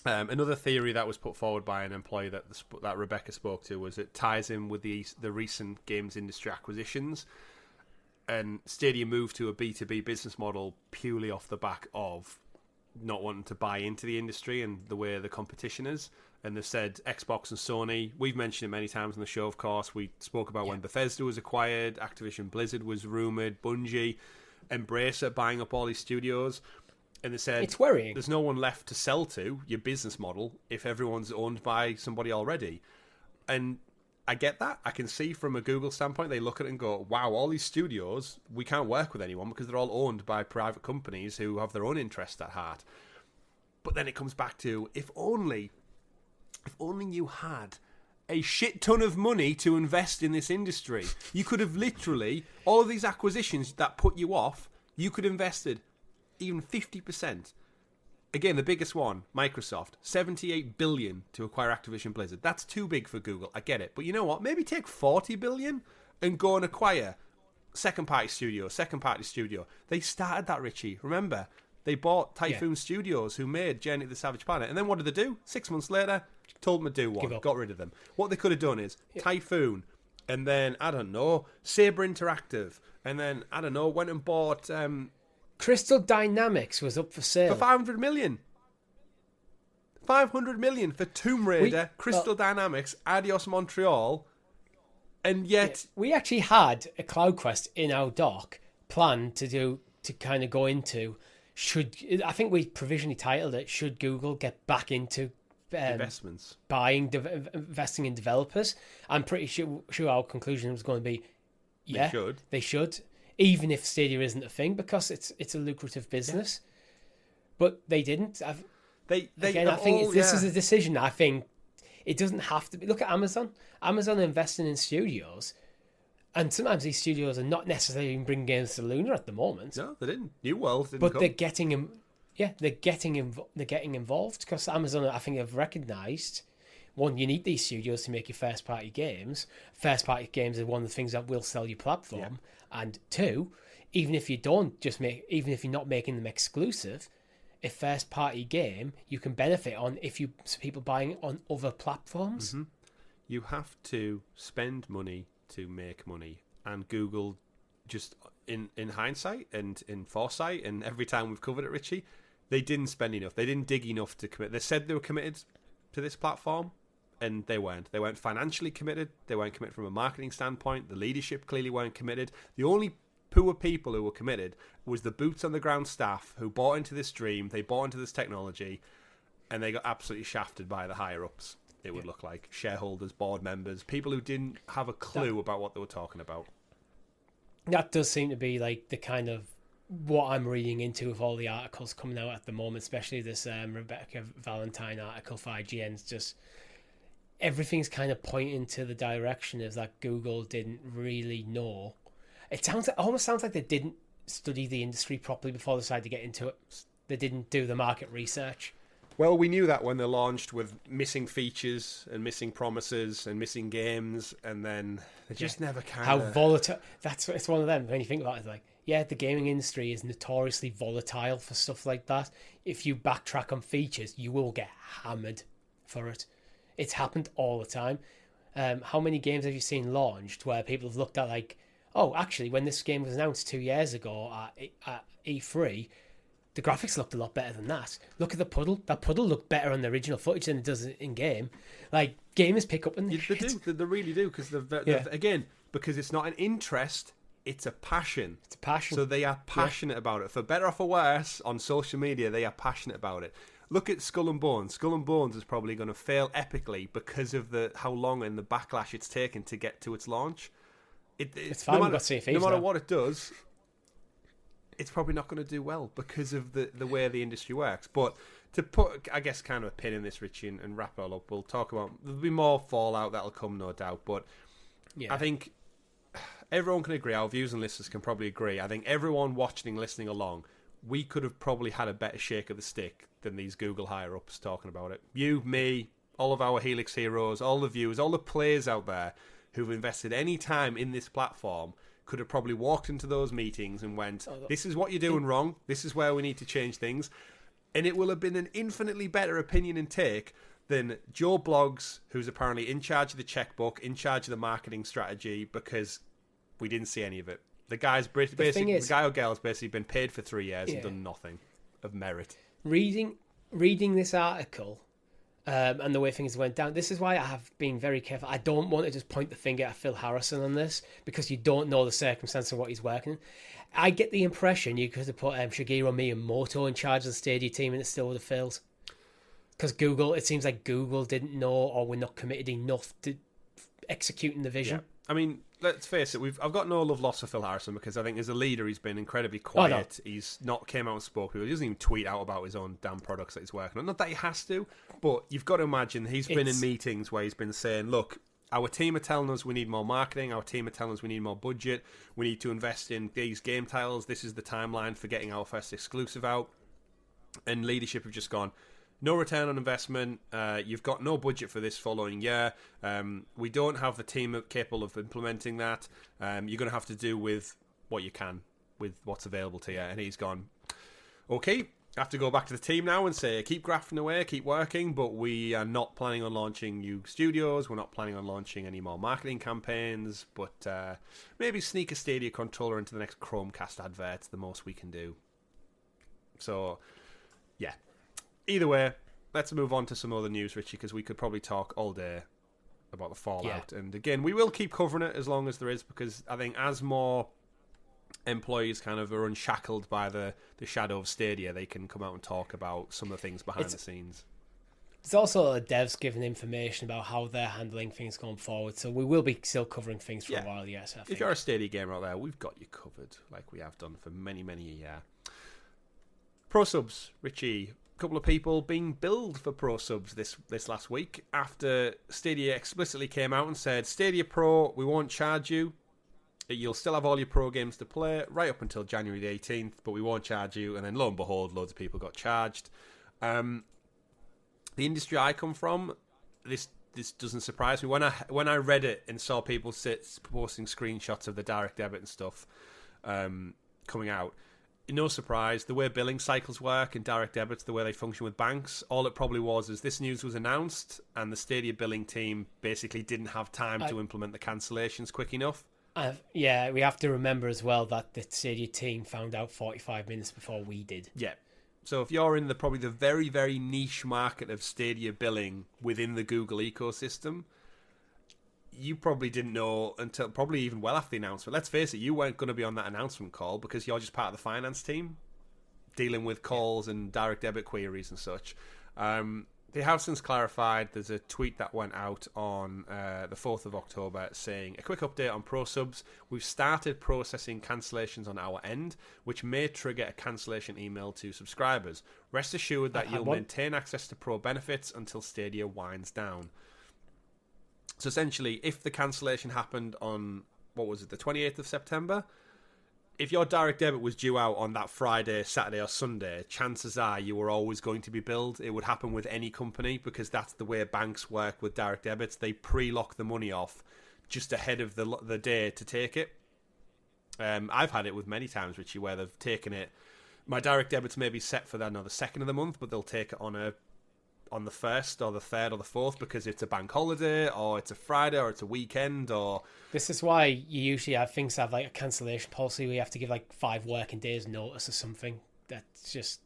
Another theory that was put forward by an employee that Rebecca spoke to was it ties in with the recent games industry acquisitions. And Stadia moved to a B2B business model purely off the back of not wanting to buy into the industry and the way the competition is. And they've said Xbox and Sony, we've mentioned it many times on the show, of course. We spoke about when Bethesda was acquired, Activision Blizzard was rumoured, Bungie, Embracer buying up all these studios. And they said, it's worrying. There's no one left to sell to, your business model, if everyone's owned by somebody already. And I get that. I can see from a Google standpoint, they look at it and go, wow, all these studios, we can't work with anyone because they're all owned by private companies who have their own interests at heart. But then it comes back to, if only you had a shit ton of money to invest in this industry, you could have literally, all of these acquisitions that put you off, you could have invested even 50%. Again, the biggest one, Microsoft, $78 billion to acquire Activision Blizzard. That's too big for Google. I get it. But you know what? Maybe take $40 billion and go and acquire second-party studio. They started that, Richie. Remember, they bought Typhoon Studios, who made Journey to the Savage Planet. And then what did they do? 6 months later, told them to do one. Got rid of them. What they could have done is Typhoon, and then, I don't know, Saber Interactive, and then, I don't know, went and bought... Crystal Dynamics was up for sale. For $500 million. $500 million for Tomb Raider, Crystal Dynamics, Adios Montreal, and yet... We actually had a CloudQuest in our doc planned to kind of go into, I think we provisionally titled it, should Google get back into investments, investing in developers? I'm pretty sure our conclusion was going to be, they should. Even if Stadia isn't a thing, because it's a lucrative business. Yeah. But they didn't. I think this is a decision. I think it doesn't have to be. Look at Amazon. Amazon investing in studios, and sometimes these studios are not necessarily even bringing games to Luna at the moment. No, they didn't. New World didn't. But they're getting involved because Amazon, I think, have recognised. One, you need these studios to make your first-party games. First-party games are one of the things that will sell your platform. Yeah. And two, even if you're not making them exclusive, a first-party game you can benefit on people buying it on other platforms. Mm-hmm. You have to spend money to make money, and Google, just in hindsight and in foresight, and every time we've covered it, Richie, they didn't spend enough. They didn't dig enough to commit. They said they were committed to this platform. And they weren't. They weren't financially committed. They weren't committed from a marketing standpoint. The leadership clearly weren't committed. The only poor people who were committed was the boots on the ground staff who bought into this dream. They bought into this technology, and they got absolutely shafted by the higher ups. It would look like shareholders, board members, people who didn't have a clue about what they were talking about. That does seem to be like the kind of what I'm reading into with all the articles coming out at the moment, especially this Rebecca Valentine article for IGN's just. Everything's kind of pointing to the direction of that Google didn't really know. It almost sounds like they didn't study the industry properly before they decided to get into it. They didn't do the market research. Well, we knew that when they launched with missing features and missing promises and missing games, and then they just never kind of... How volatile... It's one of them, when you think about it, it's like, the gaming industry is notoriously volatile for stuff like that. If you backtrack on features, you will get hammered for it. It's happened all the time. How many games have you seen launched where people have looked at like, oh, actually, when this game was announced 2 years ago at E3, the graphics looked a lot better than that. Look at the puddle. That puddle looked better on the original footage than it does in game. Like, gamers pick up on this shit. They really do, because again, because it's not an interest, it's a passion. It's a passion. So they are passionate about it. For better or for worse, on social media, they are passionate about it. Look at Skull and Bones. Skull and Bones is probably going to fail epically because of how long and the backlash it's taken to get to its launch. It's fine. No matter what it does, it's probably not going to do well because of the way the industry works. But to put, I guess, kind of a pin in this, Richie, and wrap it all up, we'll talk about... There'll be more fallout that'll come, no doubt. But I think everyone can agree. Our viewers and listeners can probably agree. I think everyone watching and listening along, we could have probably had a better shake of the stick than these Google higher-ups talking about it. You, me, all of our Helix heroes, all the viewers, all the players out there who've invested any time in this platform could have probably walked into those meetings and went, this is what you're doing wrong, this is where we need to change things. And it will have been an infinitely better opinion and take than Joe Bloggs, who's apparently in charge of the checkbook, in charge of the marketing strategy, because we didn't see any of it. The guy or girl's basically been paid for 3 years and done nothing of merit. Reading this article and the way things went down, this is why I have been very careful. I don't want to just point the finger at Phil Harrison on this because you don't know the circumstance of what he's working in. I get the impression you could have put Shigeru Miyamoto in charge of the Stadia team and it still would have failed. Because it seems like Google didn't know or were not committed enough to executing the vision. I mean, let's face it, I've got no love lost for Phil Harrison, because I think as a leader he's been incredibly quiet. He's not came out and spoke. He doesn't even tweet out about his own damn products that he's working on. Not that he has to, but you've got to imagine he's been in meetings where he's been saying, look, our team are telling us we need more marketing, our team are telling us we need more budget, we need to invest in these game titles, this is the timeline for getting our first exclusive out. And leadership have just gone, no return on investment, you've got no budget for this following year, we don't have the team capable of implementing that, you're going to have to do with what you can, with what's available to you. And he's gone, okay, I have to go back to the team now and say, keep grafting away, keep working, but we are not planning on launching new studios, we're not planning on launching any more marketing campaigns, but maybe sneak a Stadia controller into the next Chromecast advert, the most we can do. So, yeah. Either way, let's move on to some other news, Richie, because we could probably talk all day about the fallout. Yeah. And again, we will keep covering it as long as there is, because I think as more employees kind of are unshackled by the shadow of Stadia, they can come out and talk about some of the things behind the scenes. There's also the devs giving information about how they're handling things going forward, so we will be still covering things for a while, yes, I think. If you're a Stadia gamer out there, we've got you covered, like we have done for many, many a year. Pro subs, Richie. A couple of people being billed for pro subs this last week, after Stadia explicitly came out and said, Stadia Pro, we won't charge you. You'll still have all your pro games to play right up until January the 18th, but we won't charge you. And then lo and behold, loads of people got charged. The industry I come from, this doesn't surprise me. When I read it and saw people posting screenshots of the direct debit and stuff coming out, no surprise, the way billing cycles work and direct debits, the way they function with banks, all it probably was is this news was announced and the Stadia billing team basically didn't have time to implement the cancellations quick enough. Yeah, we have to remember as well that the Stadia team found out 45 minutes before we did. Yeah. So if you're in probably the very, very niche market of Stadia billing within the Google ecosystem, you probably didn't know until probably even well after the announcement. Let's face it, you weren't going to be on that announcement call because you're just part of the finance team dealing with calls and direct debit queries and such. They have since clarified. There's a tweet that went out on the 4th of October saying, a quick update on Pro subs. We've started processing cancellations on our end, which may trigger a cancellation email to subscribers. Rest assured that you'll maintain access to Pro benefits until Stadia winds down. So essentially, if the cancellation happened on, what was it, the 28th of September? If your direct debit was due out on that Friday, Saturday or Sunday, chances are you were always going to be billed. It would happen with any company because that's the way banks work with direct debits. They pre-lock the money off just ahead of the day to take it. I've had it with many times, Richie, where they've taken it. My direct debit's maybe set for the 2nd of the month, but they'll take it on the 1st or the 3rd or the 4th because it's a bank holiday or it's a Friday or it's a weekend. Or this is why you usually have things have like a cancellation policy where you have to give like 5 working days notice or something. That's just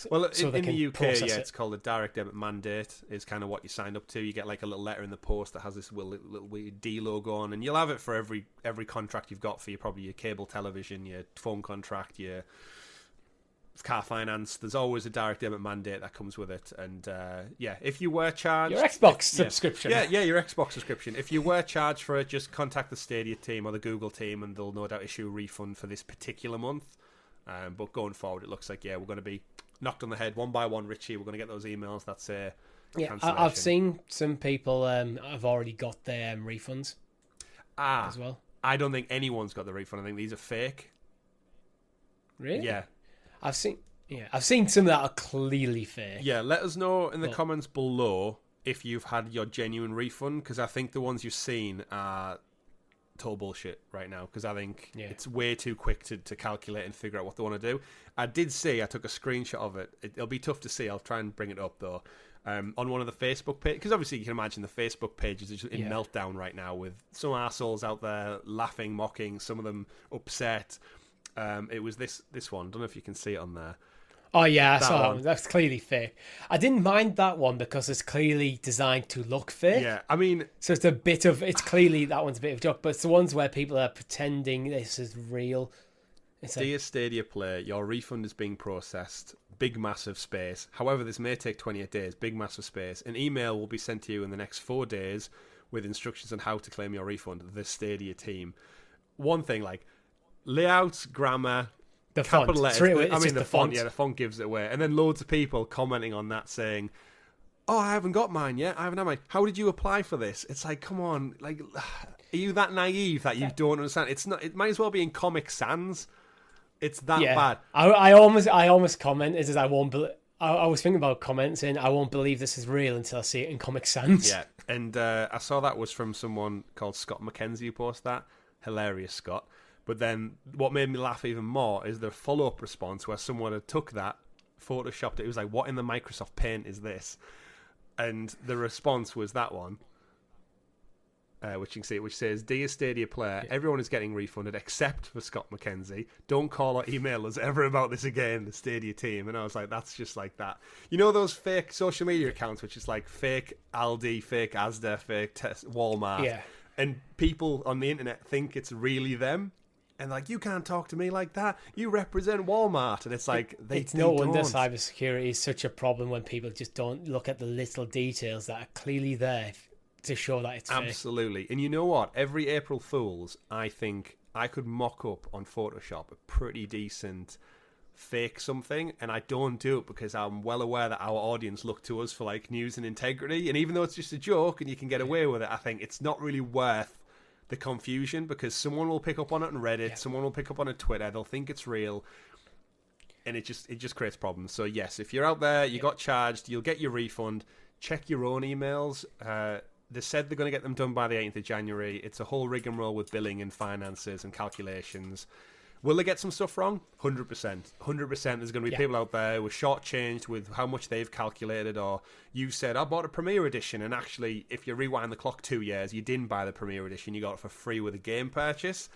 well, in the UK, it's called a direct debit mandate. Is kind of what you signed up to. You get like a little letter in the post that has this little weird D logo on, and you'll have it for every contract you've got for your cable television, your phone contract, your car finance. There's always a direct debit mandate that comes with it. And if you were charged your Xbox subscription, your Xbox subscription, if you were charged for it, just contact the Stadia team or the Google team and they'll no doubt issue a refund for this particular month. But going forward, it looks like we're going to be knocked on the head one by one, Richie. We're going to get those emails that say cancellation. I've seen some people have already got their refunds as well. I don't think anyone's got the refund. I think these are fake. Really? Yeah. I've seen some that are clearly fake. Yeah, let us know in the comments below if you've had your genuine refund, because I think the ones you've seen are total bullshit right now, because I think it's way too quick to calculate and figure out what they want to do. I took a screenshot of it. It'll be tough to see. I'll try and bring it up though. On one of the Facebook pages, because obviously you can imagine the Facebook pages are just in meltdown right now with some arseholes out there laughing, mocking, some of them upset. It was this one. I don't know if you can see it on there. Oh yeah, I saw that one. That's clearly fake. I didn't mind that one because it's clearly designed to look fake. Yeah, I mean, so it's clearly that one's a bit of a joke, but it's the ones where people are pretending this is real. Dear Stadia player, your refund is being processed. Big massive space. However, this may take 28 days. Big massive space. An email will be sent to you in the next 4 days with instructions on how to claim your refund. The Stadia team. One thing, like layouts, grammar, The capital font. letters. It's just the font. Yeah, the font gives it away. And then loads of people commenting on that saying, "Oh, I haven't got mine yet. I haven't had mine. How did you apply for this?" It's like, come on, like, are you that naive that you don't understand? It's not. It might as well be in Comic Sans. It's that bad. I almost commented as I won't. I was thinking about commenting. I won't believe this is real until I see it in Comic Sans. Yeah, and I saw that was from someone called Scott McKenzie who posted that. Hilarious, Scott. But then what made me laugh even more is the follow-up response where someone had took that, photoshopped it. It was like, what in the Microsoft Paint is this? And the response was that one, which you can see, which says, "Dear Stadia player, everyone is getting refunded except for Scott McKenzie. Don't call or email us ever about this again, the Stadia team." And I was like, that's just like that. You know those fake social media accounts, which is like fake Aldi, fake Asda, fake Walmart? Yeah. And people on the internet think it's really them. And like, you can't talk to me like that. You represent Walmart. And it's like, it's no wonder cybersecurity is such a problem when people just don't look at the little details that are clearly there to show that it's fake. Absolutely. And you know what? Every April Fool's, I think I could mock up on Photoshop a pretty decent fake something, and I don't do it because I'm well aware that our audience look to us for like news and integrity. And even though it's just a joke and you can get away with it, I think it's not really worth the confusion, because someone will pick up on it on Reddit, someone will pick up on it Twitter, they'll think it's real, and it just creates problems. So yes, if you're out there, you got charged, you'll get your refund. Check your own emails. They said they're going to get them done by the 8th of January. It's a whole rigmarole with billing and finances and calculations. Will they get some stuff wrong? 100%. 100%. There's going to be people out there who are shortchanged with how much they've calculated, or you said, I bought a Premier Edition, and actually, if you rewind the clock 2 years, you didn't buy the Premier Edition, you got it for free with a game purchase.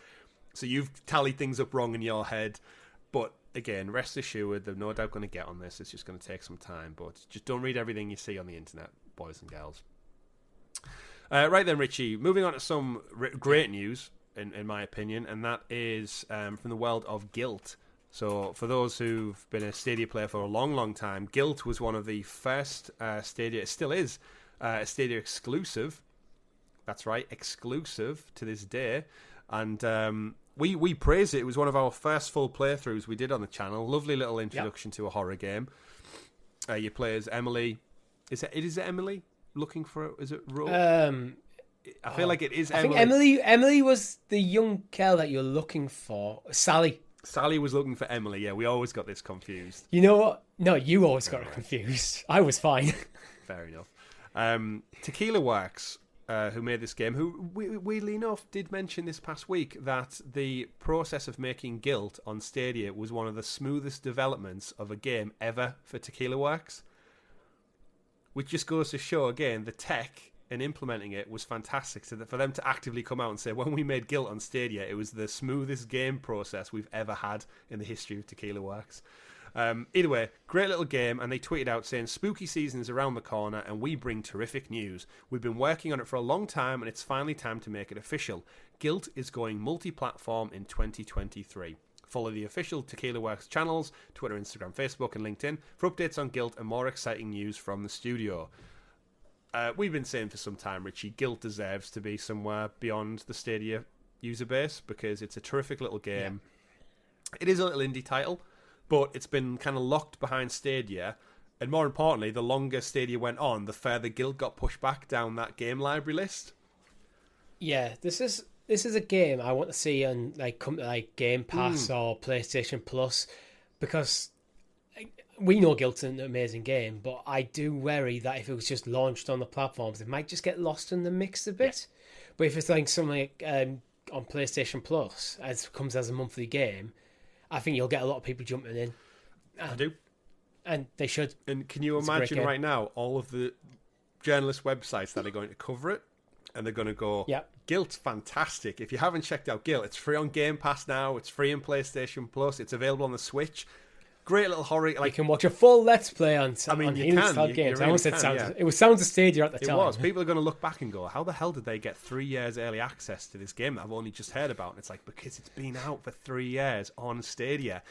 So you've tallied things up wrong in your head. But again, rest assured, they're no doubt going to get on this. It's just going to take some time. But just don't read everything you see on the internet, boys and girls. Right then, Richie, moving on to some great news. In my opinion, and that is from the world of GYLT. So for those who've been a Stadia player for a long time, GYLT was one of the first Stadia, it still is, a Stadia exclusive. That's right, exclusive to this day. And we praise it. It was one of our first full playthroughs we did on the channel. Lovely little introduction to a horror game. You play as Emily. Is it Emily? Looking for, is it Rose? I feel like it is Emily. I think Emily was the young girl that you're looking for. Sally was looking for Emily. Yeah, we always got this confused. You know what? No, you always got it confused. I was fine. Fair enough. Tequila Works, who made this game, who weirdly enough did mention this past week that the process of making GYLT on Stadia was one of the smoothest developments of a game ever for Tequila Works. Which just goes to show, again, the tech and implementing it was fantastic. So that for them to actively come out and say, when we made GYLT on Stadia, it was the smoothest game process we've ever had in the history of Tequila Works. Either way, great little game, and they tweeted out saying, spooky season is around the corner and we bring terrific news. We've been working on it for a long time and it's finally time to make it official. GYLT is going multi-platform in 2023. Follow the official Tequila Works channels, Twitter, Instagram, Facebook and LinkedIn for updates on GYLT and more exciting news from the studio. We've been saying for some time, Richie, GYLT deserves to be somewhere beyond the Stadia user base because it's a terrific little game. Yeah. It is a little indie title, but it's been kind of locked behind Stadia. And more importantly, the longer Stadia went on, the further GYLT got pushed back down that game library list. Yeah, this is a game I want to see on like Game Pass or PlayStation Plus, because we know GYLT's an amazing game, but I do worry that if it was just launched on the platforms, it might just get lost in the mix a bit. Yeah. But if it's like something like on PlayStation Plus, as comes as a monthly game, I think you'll get a lot of people jumping in. I do. And they should. And can you imagine right now all of the journalist websites that are going to cover it? And they're going to go, GYLT's fantastic. If you haven't checked out GYLT, it's free on Game Pass now. It's free on PlayStation Plus. It's available on the Switch. Great little horror. Like, you can watch a full Let's Play on Helix Cloud Games. You I almost said Sounds. It was Sounds of Stadia at the time. It was. People are going to look back and go, how the hell did they get 3 years early access to this game that I've only just heard about? And it's like, because it's been out for 3 years on Stadia.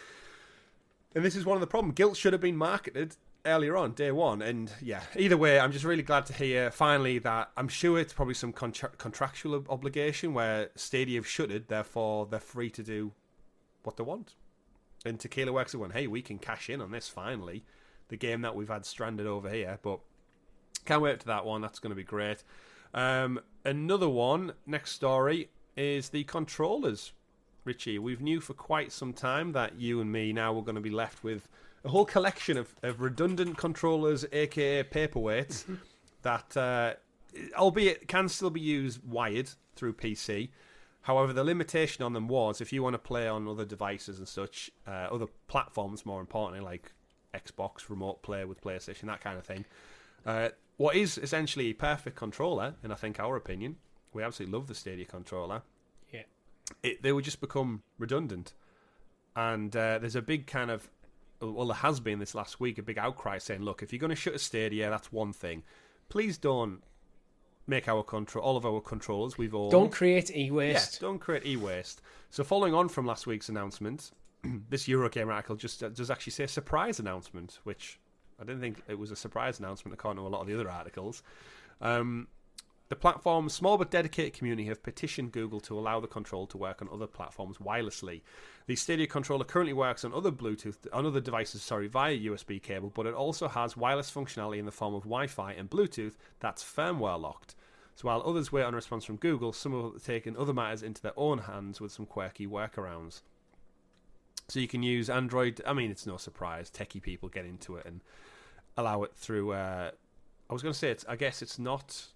And this is one of the problems. GYLT should have been marketed earlier on, day one. And yeah, either way, I'm just really glad to hear finally that I'm sure it's probably some contractual obligation where Stadia have shuttered, therefore they're free to do what they want. And Tequila Works are going, hey, we can cash in on this finally. The game that we've had stranded over here. But can't wait to that one. That's going to be great. Another one, next story, is the controllers. Richie, we've knew for quite some time that you and me now were going to be left with a whole collection of redundant controllers, aka paperweights, that, albeit can still be used wired through PC. However, the limitation on them was if you want to play on other devices and such, other platforms more importantly, like Xbox, remote play with PlayStation, that kind of thing. What is essentially a perfect controller, in I think our opinion, we absolutely love the Stadia controller. They would just become redundant. And there's a big kind of, well, there has been this last week, a big outcry saying, look, if you're going to shut a Stadia, that's one thing. Please don't make all of our controllers we've all... Don't create e-waste. Yeah, don't create e-waste. So following on from last week's announcement, this Eurogamer article just does actually say surprise announcement, which I didn't think it was a surprise announcement according to a lot of the other articles. The platform's small but dedicated community have petitioned Google to allow the control to work on other platforms wirelessly. The Stadia controller currently works on other devices via USB cable, but it also has wireless functionality in the form of Wi-Fi and Bluetooth that's firmware locked. So while others wait on a response from Google, some have taken other matters into their own hands with some quirky workarounds. So you can use Android. I mean, it's no surprise. Techie people get into it and allow it through... I was going to say, I guess it's not...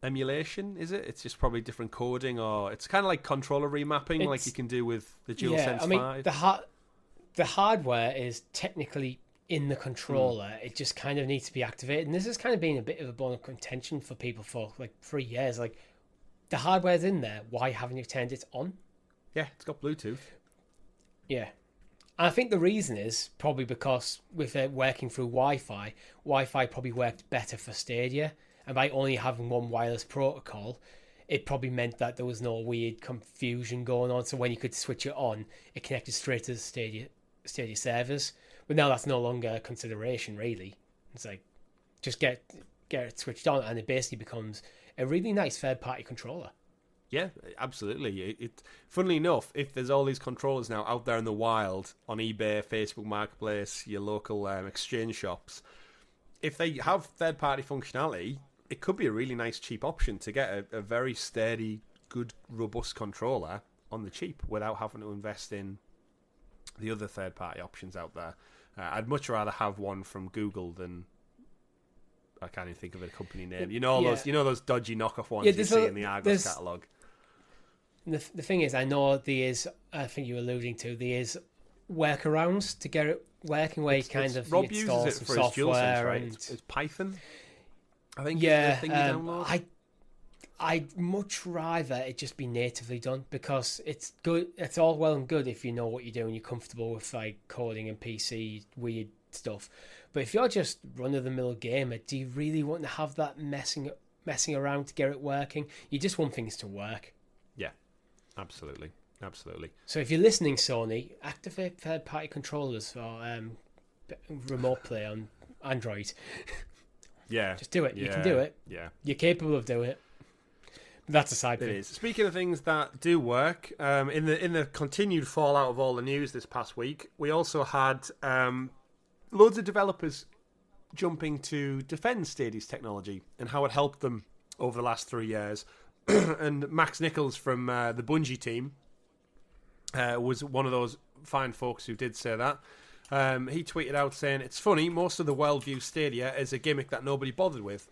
emulation, is it? It's just probably different coding, or it's kind of like controller remapping, like you can do with the DualSense 5. The hardware is technically in the controller. It just kind of needs to be activated, and this has kind of been a bit of a bone of contention for people for like 3 years. Like, the hardware's in there, why haven't you turned it on? Yeah, it's got Bluetooth. Yeah. And I think the reason is probably because with it working through Wi-Fi probably worked better for Stadia. And by only having one wireless protocol, it probably meant that there was no weird confusion going on. So when you could switch it on, it connected straight to the Stadia servers. But now that's no longer a consideration, really. It's like, just get it switched on, and it basically becomes a really nice third-party controller. Yeah, absolutely. Funnily enough, if there's all these controllers now out there in the wild, on eBay, Facebook Marketplace, your local exchange shops, if they have third-party functionality, it could be a really nice cheap option to get a very steady, good, robust controller on the cheap without having to invest in the other third-party options out there. I'd much rather have one from Google than... I can't even think of a company name. Those dodgy knockoff ones you see in the Argos catalogue. The thing is, I know there is, I think you were alluding to, there is workarounds to get it working where you kind of Rob uses it for his DualSense, right? It's Python, I think. Yeah, is the thing you download. I'd much rather it just be natively done, because it's good. It's all well and good if you know what you're doing, you're comfortable with like coding and PC weird stuff. But if you're just run-of-the-mill gamer, do you really want to have that messing around to get it working? You just want things to work. Yeah, absolutely. So if you're listening, Sony, activate third-party controllers for remote play on Android. Yeah. Just do it. You can do it. Yeah. You're capable of doing it. That's a side thing. It is. Speaking of things that do work, in the continued fallout of all the news this past week, we also had loads of developers jumping to defend Stadia's technology and how it helped them over the last 3 years. And Max Nichols from the Bungie team was one of those fine folks who did say that. He tweeted out saying, "It's funny, most of the world views Stadia as a gimmick that nobody bothered with."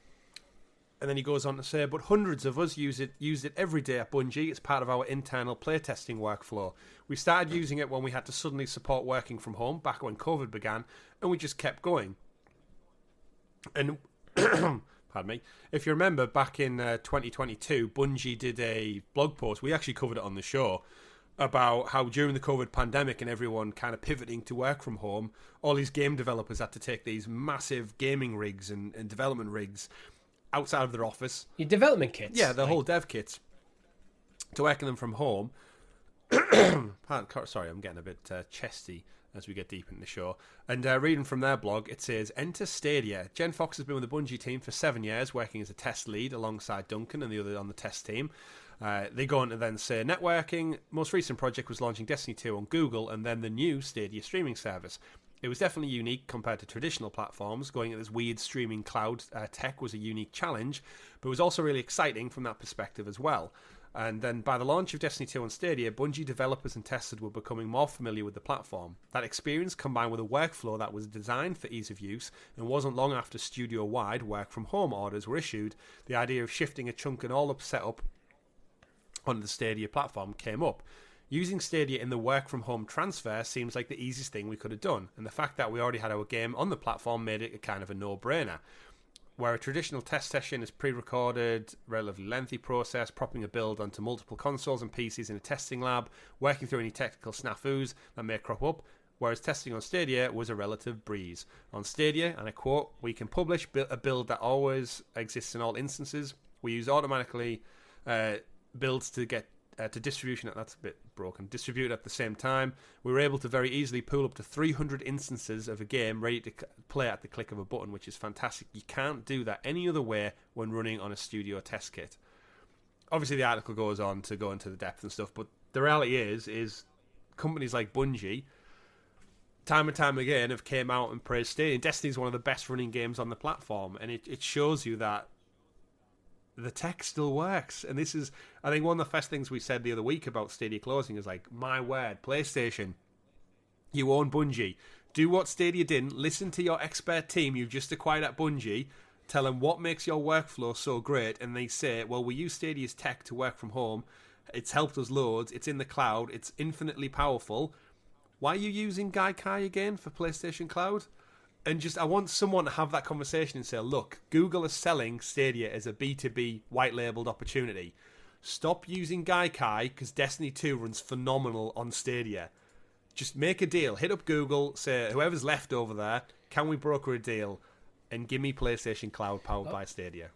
And then he goes on to say, "But hundreds of us use it every day at Bungie. It's part of our internal playtesting workflow. We started using it when we had to suddenly support working from home back when COVID began, and we just kept going." And pardon me, if you remember back in 2022, Bungie did a blog post. We actually covered it on the show about how during the COVID pandemic and everyone kind of pivoting to work from home, all these game developers had to take these massive gaming rigs and development rigs outside of their office. Your development kits? Yeah, the whole dev kits. To working them from home. Sorry, I'm getting a bit chesty. as we get deep into the show. And reading from their blog, it says, enter Stadia. Jen Fox has been with the Bungie team for 7 years, working as a test lead alongside Duncan and the other on the test team. They go on to then say, networking, most recent project was launching Destiny 2 on Google and then the new Stadia streaming service. It was definitely unique compared to traditional platforms. Going at this weird streaming cloud tech was a unique challenge, but it was also really exciting from that perspective as well. And then by the launch of Destiny 2 on Stadia, Bungie developers and testers were becoming more familiar with the platform. That experience, combined with a workflow that was designed for ease of use, and wasn't long after studio-wide work-from-home orders were issued, the idea of shifting a chunk and all of setup onto the Stadia platform came up. Using Stadia in the work-from-home transfer seems like the easiest thing we could have done, and the fact that we already had our game on the platform made it a kind of a no-brainer. Where a traditional test session is pre-recorded, relatively lengthy process, propping a build onto multiple consoles and PCs in a testing lab, working through any technical snafus that may crop up, whereas testing on Stadia was a relative breeze. On Stadia, and I quote, we can publish a build that always exists in all instances. We use automatically builds to get to distribution. That's a bit broken. Distribute at the same time. We were able to very easily pull up to 300 instances of a game ready to play at the click of a button, which is fantastic. You can't do that any other way when running on a studio test kit. Obviously, the article goes on to go into the depth and stuff, but the reality is companies like Bungie, time and time again, have came out and praised Stadia. Destiny is one of the best running games on the platform, and it shows you that the tech still works. And this is, I think, one of the first things we said the other week about Stadia closing is like, my word, PlayStation, you own Bungie. Do what Stadia didn't. Listen to your expert team you've just acquired at Bungie. Tell them what makes your workflow so great. And they say, well, we use Stadia's tech to work from home. It's helped us loads. It's in the cloud. It's infinitely powerful. Why are you using Gaikai again for PlayStation Cloud? And just, I want someone to have that conversation and say, look, Google is selling Stadia as a B2B white-labeled opportunity. Stop using Gaikai because Destiny 2 runs phenomenal on Stadia. Just make a deal. Hit up Google, say, whoever's left over there, can we broker a deal? And give me PlayStation Cloud powered by Stadia.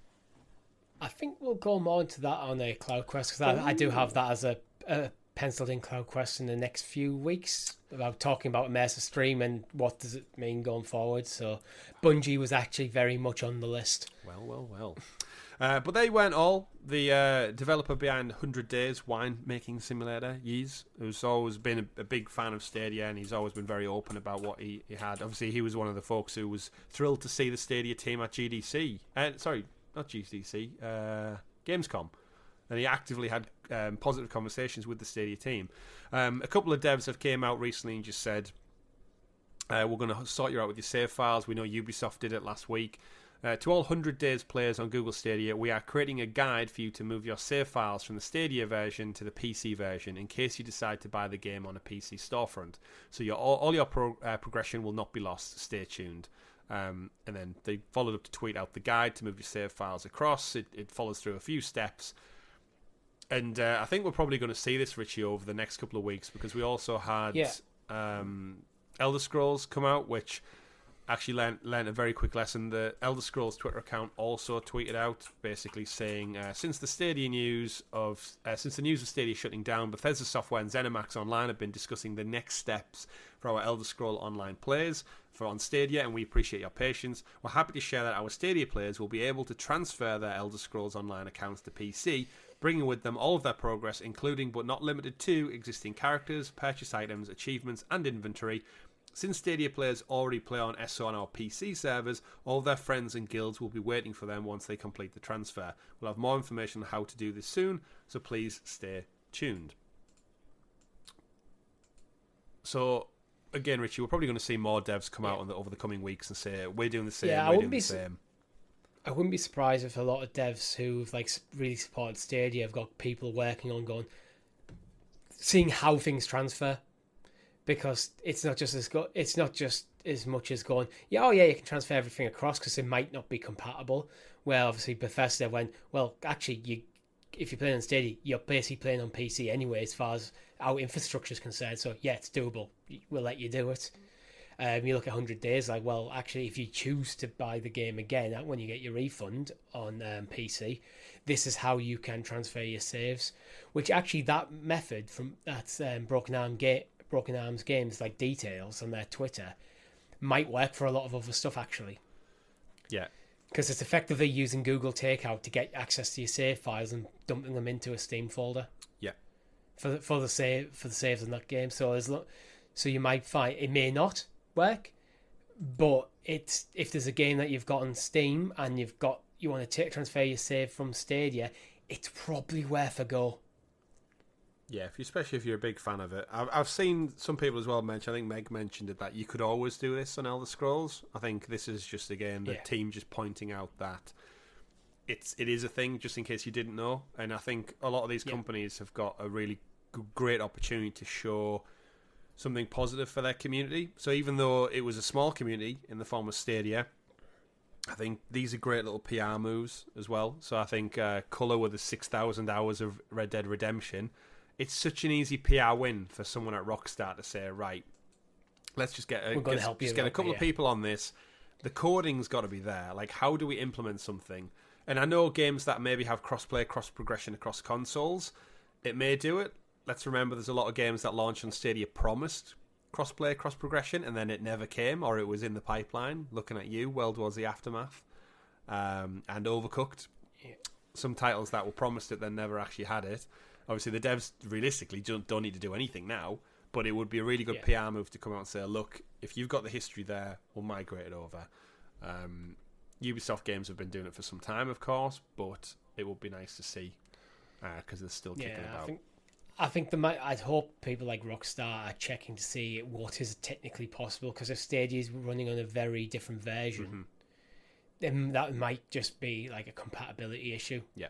I think we'll go more into that on a CloudQuest, because I do have that as a penciled in CloudQuest in the next few weeks, about talking about immersive stream and what does it mean going forward. So Bungie was actually very much on the list. Well. But they weren't all. The developer behind 100 Days Winemaking Simulator, Yeez, who's always been a big fan of Stadia, and he's always been very open about what he had. Obviously, he was one of the folks who was thrilled to see the Stadia team at GDC. Sorry, not GDC, Gamescom. And he actively had positive conversations with the Stadia team. A couple of devs have came out recently and just said, we're going to sort you out with your save files. We know Ubisoft did it last week. To all 100 Days players on Google Stadia, we are creating a guide for you to move your save files from the Stadia version to the PC version in case you decide to buy the game on a PC storefront. So all your progression will not be lost. Stay tuned. And then they followed up to tweet out the guide to move your save files across. It follows through a few steps. And I think we're probably going to see this, Richie, over the next couple of weeks, because we also had Elder Scrolls come out, which actually learned a very quick lesson. The Elder Scrolls Twitter account also tweeted out, basically saying, since the news of Stadia shutting down, Bethesda Software and ZeniMax Online have been discussing the next steps for our Elder Scroll Online players on Stadia, and we appreciate your patience. We're happy to share that our Stadia players will be able to transfer their Elder Scrolls Online accounts to PC, bringing with them all of their progress, including but not limited to existing characters, purchase items, achievements, and inventory. Since Stadia players already play on SO on our PC servers, all their friends and guilds will be waiting for them once they complete the transfer. We'll have more information on how to do this soon, so please stay tuned. So, again, Richie, we're probably going to see more devs come out over the coming weeks and say, we're doing the same, we're doing the same. I wouldn't be surprised if a lot of devs who've really supported Stadia have got people working on seeing how things transfer. Because it's not just as much as going, you can transfer everything across because it might not be compatible. Well, obviously Bethesda went, well, actually, if you're playing on Stadia, you're basically playing on PC anyway, as far as our infrastructure is concerned. So yeah, it's doable. We'll let you do it. You look at 100 Days, well, actually, if you choose to buy the game again, when you get your refund on PC, this is how you can transfer your saves. Which actually, that method from that's Broken Arm Broken Arms Games like details on their Twitter might work for a lot of other stuff actually. Yeah. Because it's effectively using Google Takeout to get access to your save files and dumping them into a Steam folder. Yeah. For the saves in that game. So so you might find it may not work, but if there's a game that you've got on Steam and you want to transfer your save from Stadia, it's probably worth a go. Yeah, especially if you're a big fan of it. I've seen some people as well mention, I think Meg mentioned it, that you could always do this on Elder Scrolls. I think this is just, again, the team just pointing out that it is a thing, just in case you didn't know. And I think a lot of these companies have got a really great opportunity to show something positive for their community. So even though it was a small community in the form of Stadia, I think these are great little PR moves as well. So I think Colour with the 6,000 hours of Red Dead Redemption, it's such an easy PR win for someone at Rockstar to say, right, let's just get a couple of people on this. The coding's got to be there. Like, how do we implement something? And I know games that maybe have cross-play, cross-progression across consoles, it may do it. Let's remember there's a lot of games that launched on Stadia promised cross-play, cross-progression, and then it never came, or it was in the pipeline. Looking at you, World War's The Aftermath, and Overcooked. Yeah. Some titles that were promised it then never actually had it. Obviously, the devs realistically don't need to do anything now, but it would be a really good PR move to come out and say, look, if you've got the history there, we'll migrate it over. Ubisoft games have been doing it for some time, of course, but it would be nice to see because they're still kicking about. I think I'd hope people like Rockstar are checking to see what is technically possible, because if Stadia is running on a very different version, then that might just be like a compatibility issue. Yeah.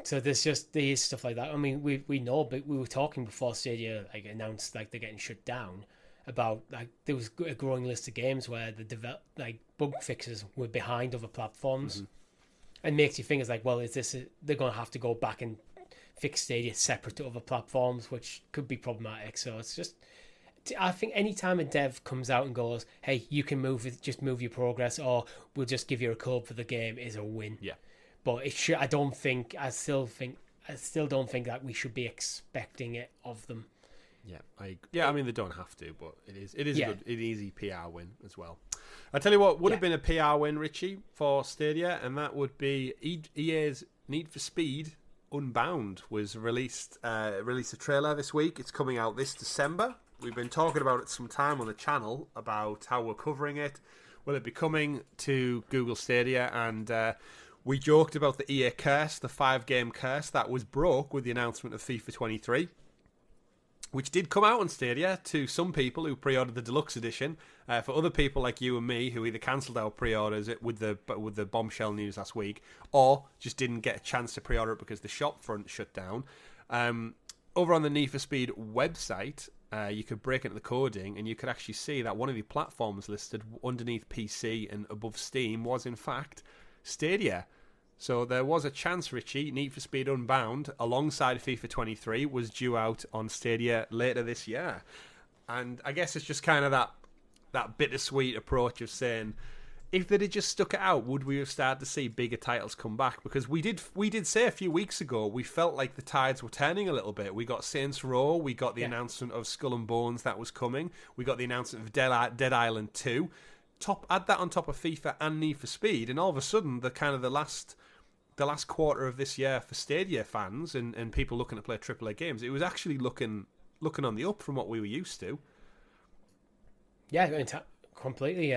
So there's stuff like that. I mean, we know, but we were talking before Stadia announced they're getting shut down about there was a growing list of games where the bug fixes were behind other platforms, and makes you think they're going to have to go back and fix Stadia separate to other platforms, which could be problematic. So it's just, I think anytime a dev comes out and goes, hey, you can just move your progress, or we'll just give you a code for the game, is a win. Yeah. But I still don't think that we should be expecting it of them. Yeah, I mean, they don't have to, but it is a good, an easy PR win as well. I tell you what would have been a PR win, Richie, for Stadia, and that would be EA's Need for Speed Unbound was released a trailer this week. It's coming out this December. We've been talking about it some time on the channel about how we're covering it. Will it be coming to Google Stadia? And we joked about the EA curse, the 5-game curse that was broke with the announcement of FIFA 23, which did come out on Stadia to some people who pre-ordered the deluxe edition. For other people like you and me who either cancelled our pre-orders with the bombshell news last week, or just didn't get a chance to pre-order it because the shop front shut down. Over on the Need for Speed website, you could break into the coding and you could actually see that one of the platforms listed underneath PC and above Steam was in fact Stadia. So there was a chance, Richie, Need for Speed Unbound, alongside FIFA 23, was due out on Stadia later this year. And I guess it's just kind of that bittersweet approach of saying, if they'd have just stuck it out, would we have started to see bigger titles come back? Because we did say a few weeks ago, we felt like the tides were turning a little bit. We got Saints Row, we got the announcement of Skull and Bones that was coming, we got the announcement of Dead Island 2. Add that on top of FIFA and Need for Speed, and all of a sudden, the last quarter of this year for Stadia fans and people looking to play AAA games, it was actually looking on the up from what we were used to. Yeah, completely.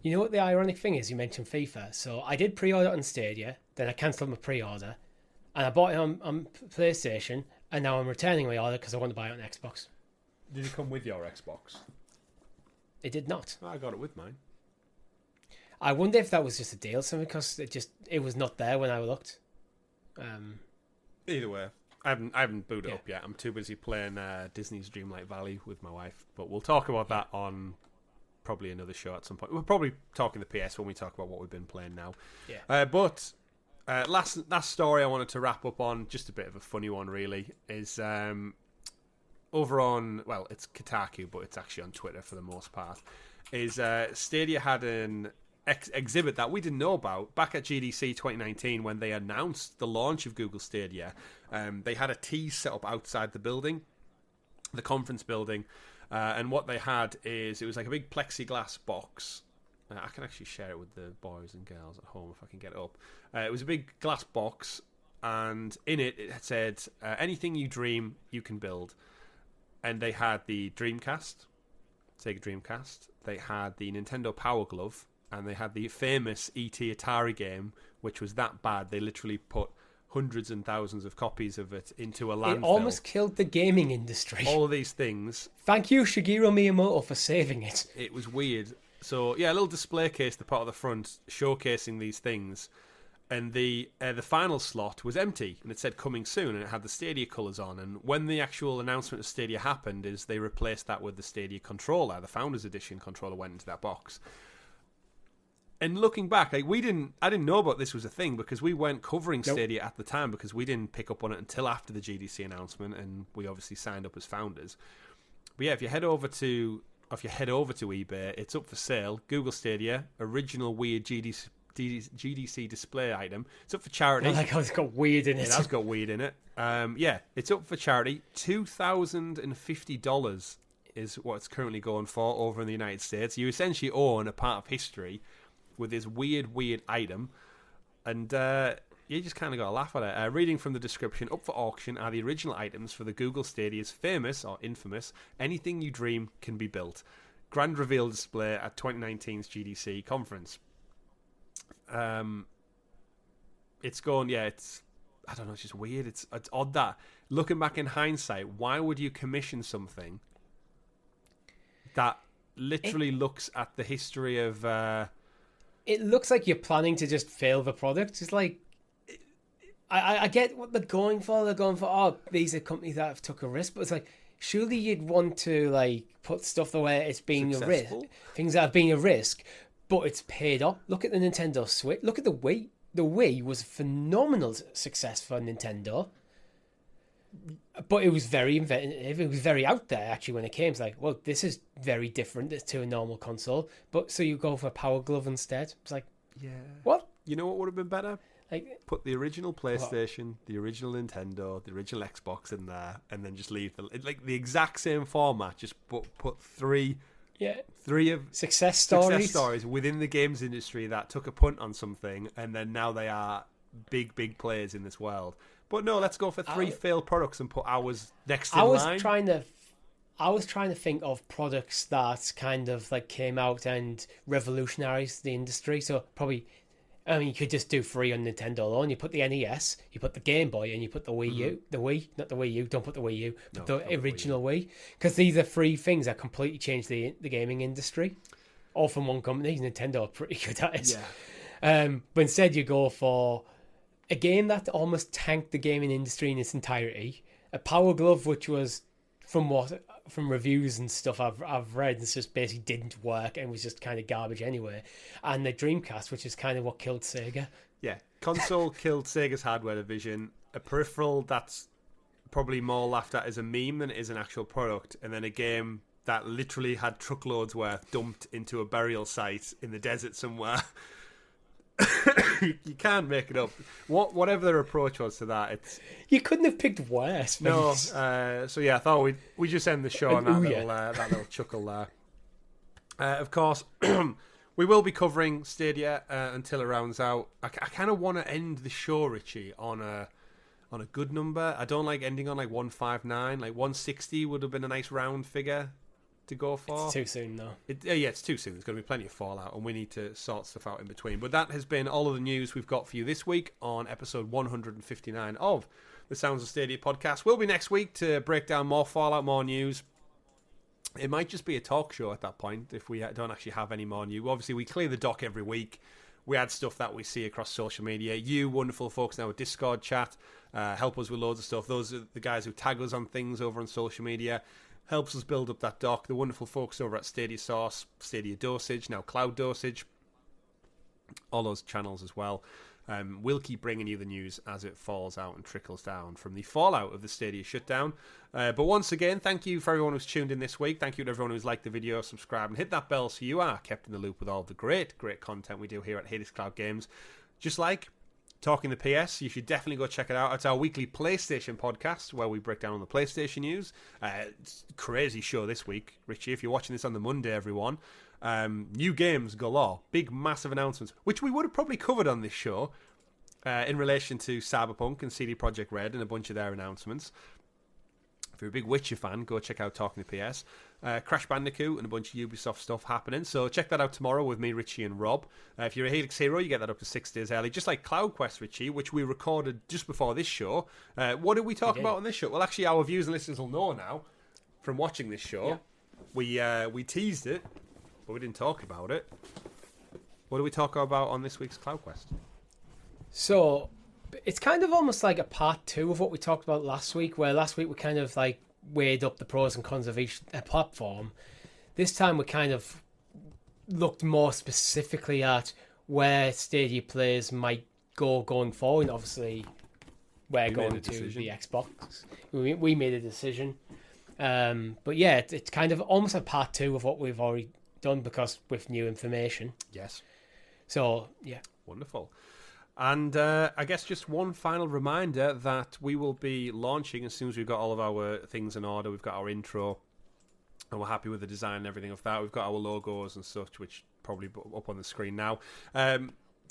You know what the ironic thing is? You mentioned FIFA. So I did pre-order on Stadia, then I cancelled my pre-order, and I bought it on PlayStation, and now I'm returning my order because I want to buy it on Xbox. Did it come with your Xbox? It did not. I got it with mine. I wonder if that was just a deal or something, because it was not there when I looked. Either way, I haven't booted up yet. I'm too busy playing Disney's Dreamlight Valley with my wife. But we'll talk about that on probably another show at some point. We're probably talking the PS when we talk about what we've been playing now. Yeah. But last story I wanted to wrap up on, just a bit of a funny one really, is over on, well, it's Kotaku, but it's actually on Twitter for the most part, is Stadia had an exhibit that we didn't know about back at GDC 2019 when they announced the launch of Google Stadia. They had a tease set up outside the building the conference building. And what they had is, it was like a big plexiglass box. I can actually share it with the boys and girls at home if I can get it up. It was a big glass box, and in it said, anything you dream, you can build. And they had the Dreamcast, Sega Dreamcast. They had the Nintendo Power Glove, and they had the famous E.T. Atari game, which was that bad. They literally put hundreds and thousands of copies of it into a landfill. It almost killed the gaming industry. All of these things. Thank you, Shigeru Miyamoto, for saving it. It was weird. So, yeah, a little display case, the part of the front, showcasing these things. And the final slot was empty, and it said coming soon, and it had the Stadia colours on. And when the actual announcement of Stadia happened, is they replaced that with the Stadia controller. The Founders Edition controller went into that box. And looking back, like I didn't know about this was a thing, because we weren't covering Stadia at the time, because we didn't pick up on it until after the GDC announcement, and we obviously signed up as founders. But yeah, if you head over to eBay, it's up for sale. Google Stadia, original weird GDC display item. It's up for charity. I like how it's got weird in it. It has got weird in it. Yeah, it's up for charity. $2,050 is what it's currently going for over in the United States. You essentially own a part of history with this weird item, and you just kind of got to laugh at it. Reading from the description, up for auction are the original items for the Google Stadia's famous, or infamous, Anything You Dream Can Be Built grand reveal display at 2019's GDC conference. It's going, yeah, it's, I don't know, it's just weird. It's odd that, looking back in hindsight, why would you commission something that literally looks at the history of... it looks like you're planning to just fail the product. It's like, I get what they're going for. They're going for, oh, these are companies that have took a risk. But it's like, surely you'd want to like put stuff the way it's being a risk. Things that have been a risk, but it's paid off. Look at the Nintendo Switch. Look at the Wii. The Wii was a phenomenal success for Nintendo. But it was very inventive. It was very out there, actually, when it came. It's like, well, this is very different to a normal console. But so you go for a Power Glove instead. It's like, yeah. What? You know what would have been better? Like, put the original PlayStation, the original Nintendo, the original Xbox in there, and then just leave the exact same format. Just put three of success stories within the games industry that took a punt on something, and then now they are big players in this world. But no, let's go for three failed products and put ours next in line. I was trying to think of products that kind of like came out and revolutionized the industry. So probably, I mean, you could just do free on Nintendo alone. You put the NES, you put the Game Boy, and you put the Wii U. The Wii, not the Wii U. Don't put the Wii U. Put the original Wii. Because these are three things that completely changed the gaming industry. All from one company. Nintendo are pretty good at it. Yeah. But instead you go for a game that almost tanked the gaming industry in its entirety. A Power Glove, which was, from reviews and stuff I've read, it's just basically didn't work and was just kind of garbage anyway. And the Dreamcast, which is kind of what killed Sega. Yeah, console killed Sega's hardware division. A peripheral that's probably more laughed at as a meme than it is an actual product. And then a game that literally had truckloads worth dumped into a burial site in the desert somewhere. You can't make it up. Whatever their approach was to that, you couldn't have picked worse. No. So yeah, I thought we just end the show on that little chuckle there. Of course, we will be covering Stadia until it rounds out. I kind of want to end the show, Richie, on a good number. I don't like ending on like 159. Like 160 would have been a nice round figure to go for. It's too soon though. It's too soon. There's going to be plenty of fallout, and we need to sort stuff out in between. But that has been all of the news we've got for you this week on episode 159 of the Sounds of Stadia podcast. We'll be next week to break down more fallout, more news. It might just be a talk show at that point if we don't actually have any more news. Obviously, we clear the dock every week. We add stuff that we see across social media. You wonderful folks now with Discord chat help us with loads of stuff. Those are the guys who tag us on things over on social media. Helps us build up that doc. The wonderful folks over at Stadia Source, Stadia Dosage, now Cloud Dosage, all those channels as well. We'll keep bringing you the news as it falls out and trickles down from the fallout of the Stadia shutdown. But once again, thank you for everyone who's tuned in this week. Thank you to everyone who's liked the video, subscribed, and hit that bell so you are kept in the loop with all the great content we do here at Helix Cloud Games. Just like Talking the PS, you should definitely go check it out. It's our weekly PlayStation podcast where we break down on the PlayStation news. It's a crazy show this week, Richie. If you're watching this on the Monday, everyone, new games galore, big massive announcements, which we would have probably covered on this show in relation to Cyberpunk and CD Projekt Red and a bunch of their announcements. If you're a big Witcher fan, go check out Talking to PS. Crash Bandicoot and a bunch of Ubisoft stuff happening. So check that out tomorrow with me, Richie, and Rob. If you're a Helix Hero, you get that up to 6 days early, just like CloudQuest, Richie, which we recorded just before this show. What did we talk about on this show? Well, actually, our viewers and listeners will know now from watching this show. Yeah. We teased it, but we didn't talk about it. What do we talk about on this week's CloudQuest? So it's kind of almost like a part 2 of what we talked about last week, where last week we kind of like weighed up the pros and cons of each platform. This time we kind of looked more specifically at where Stadia players might go going forward. Obviously, we're going to the Xbox. We made a decision. But yeah, it's kind of almost a part 2 of what we've already done, because with new information. Yes. So, yeah. Wonderful. And I guess just one final reminder that we will be launching as soon as we've got all of our things in order. We've got our intro, and we're happy with the design and everything of that. We've got our logos and such, which probably up on the screen now.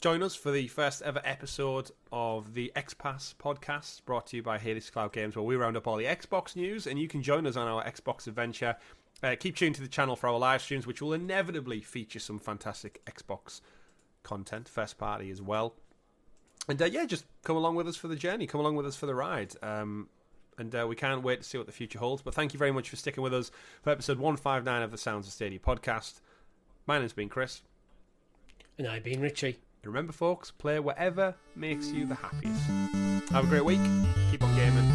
Join us for the first ever episode of the XPass podcast, brought to you by Helix Cloud Games, where we round up all the Xbox news, and you can join us on our Xbox adventure. Keep tuned to the channel for our live streams, which will inevitably feature some fantastic Xbox content, first party as well. And yeah, just come along with us for the journey. Come along with us for the ride. And we can't wait to see what the future holds. But thank you very much for sticking with us for episode 159 of the Sounds of Stadia podcast. My name's been Chris. And I've been Richie. And remember, folks, play whatever makes you the happiest. Have a great week. Keep on gaming.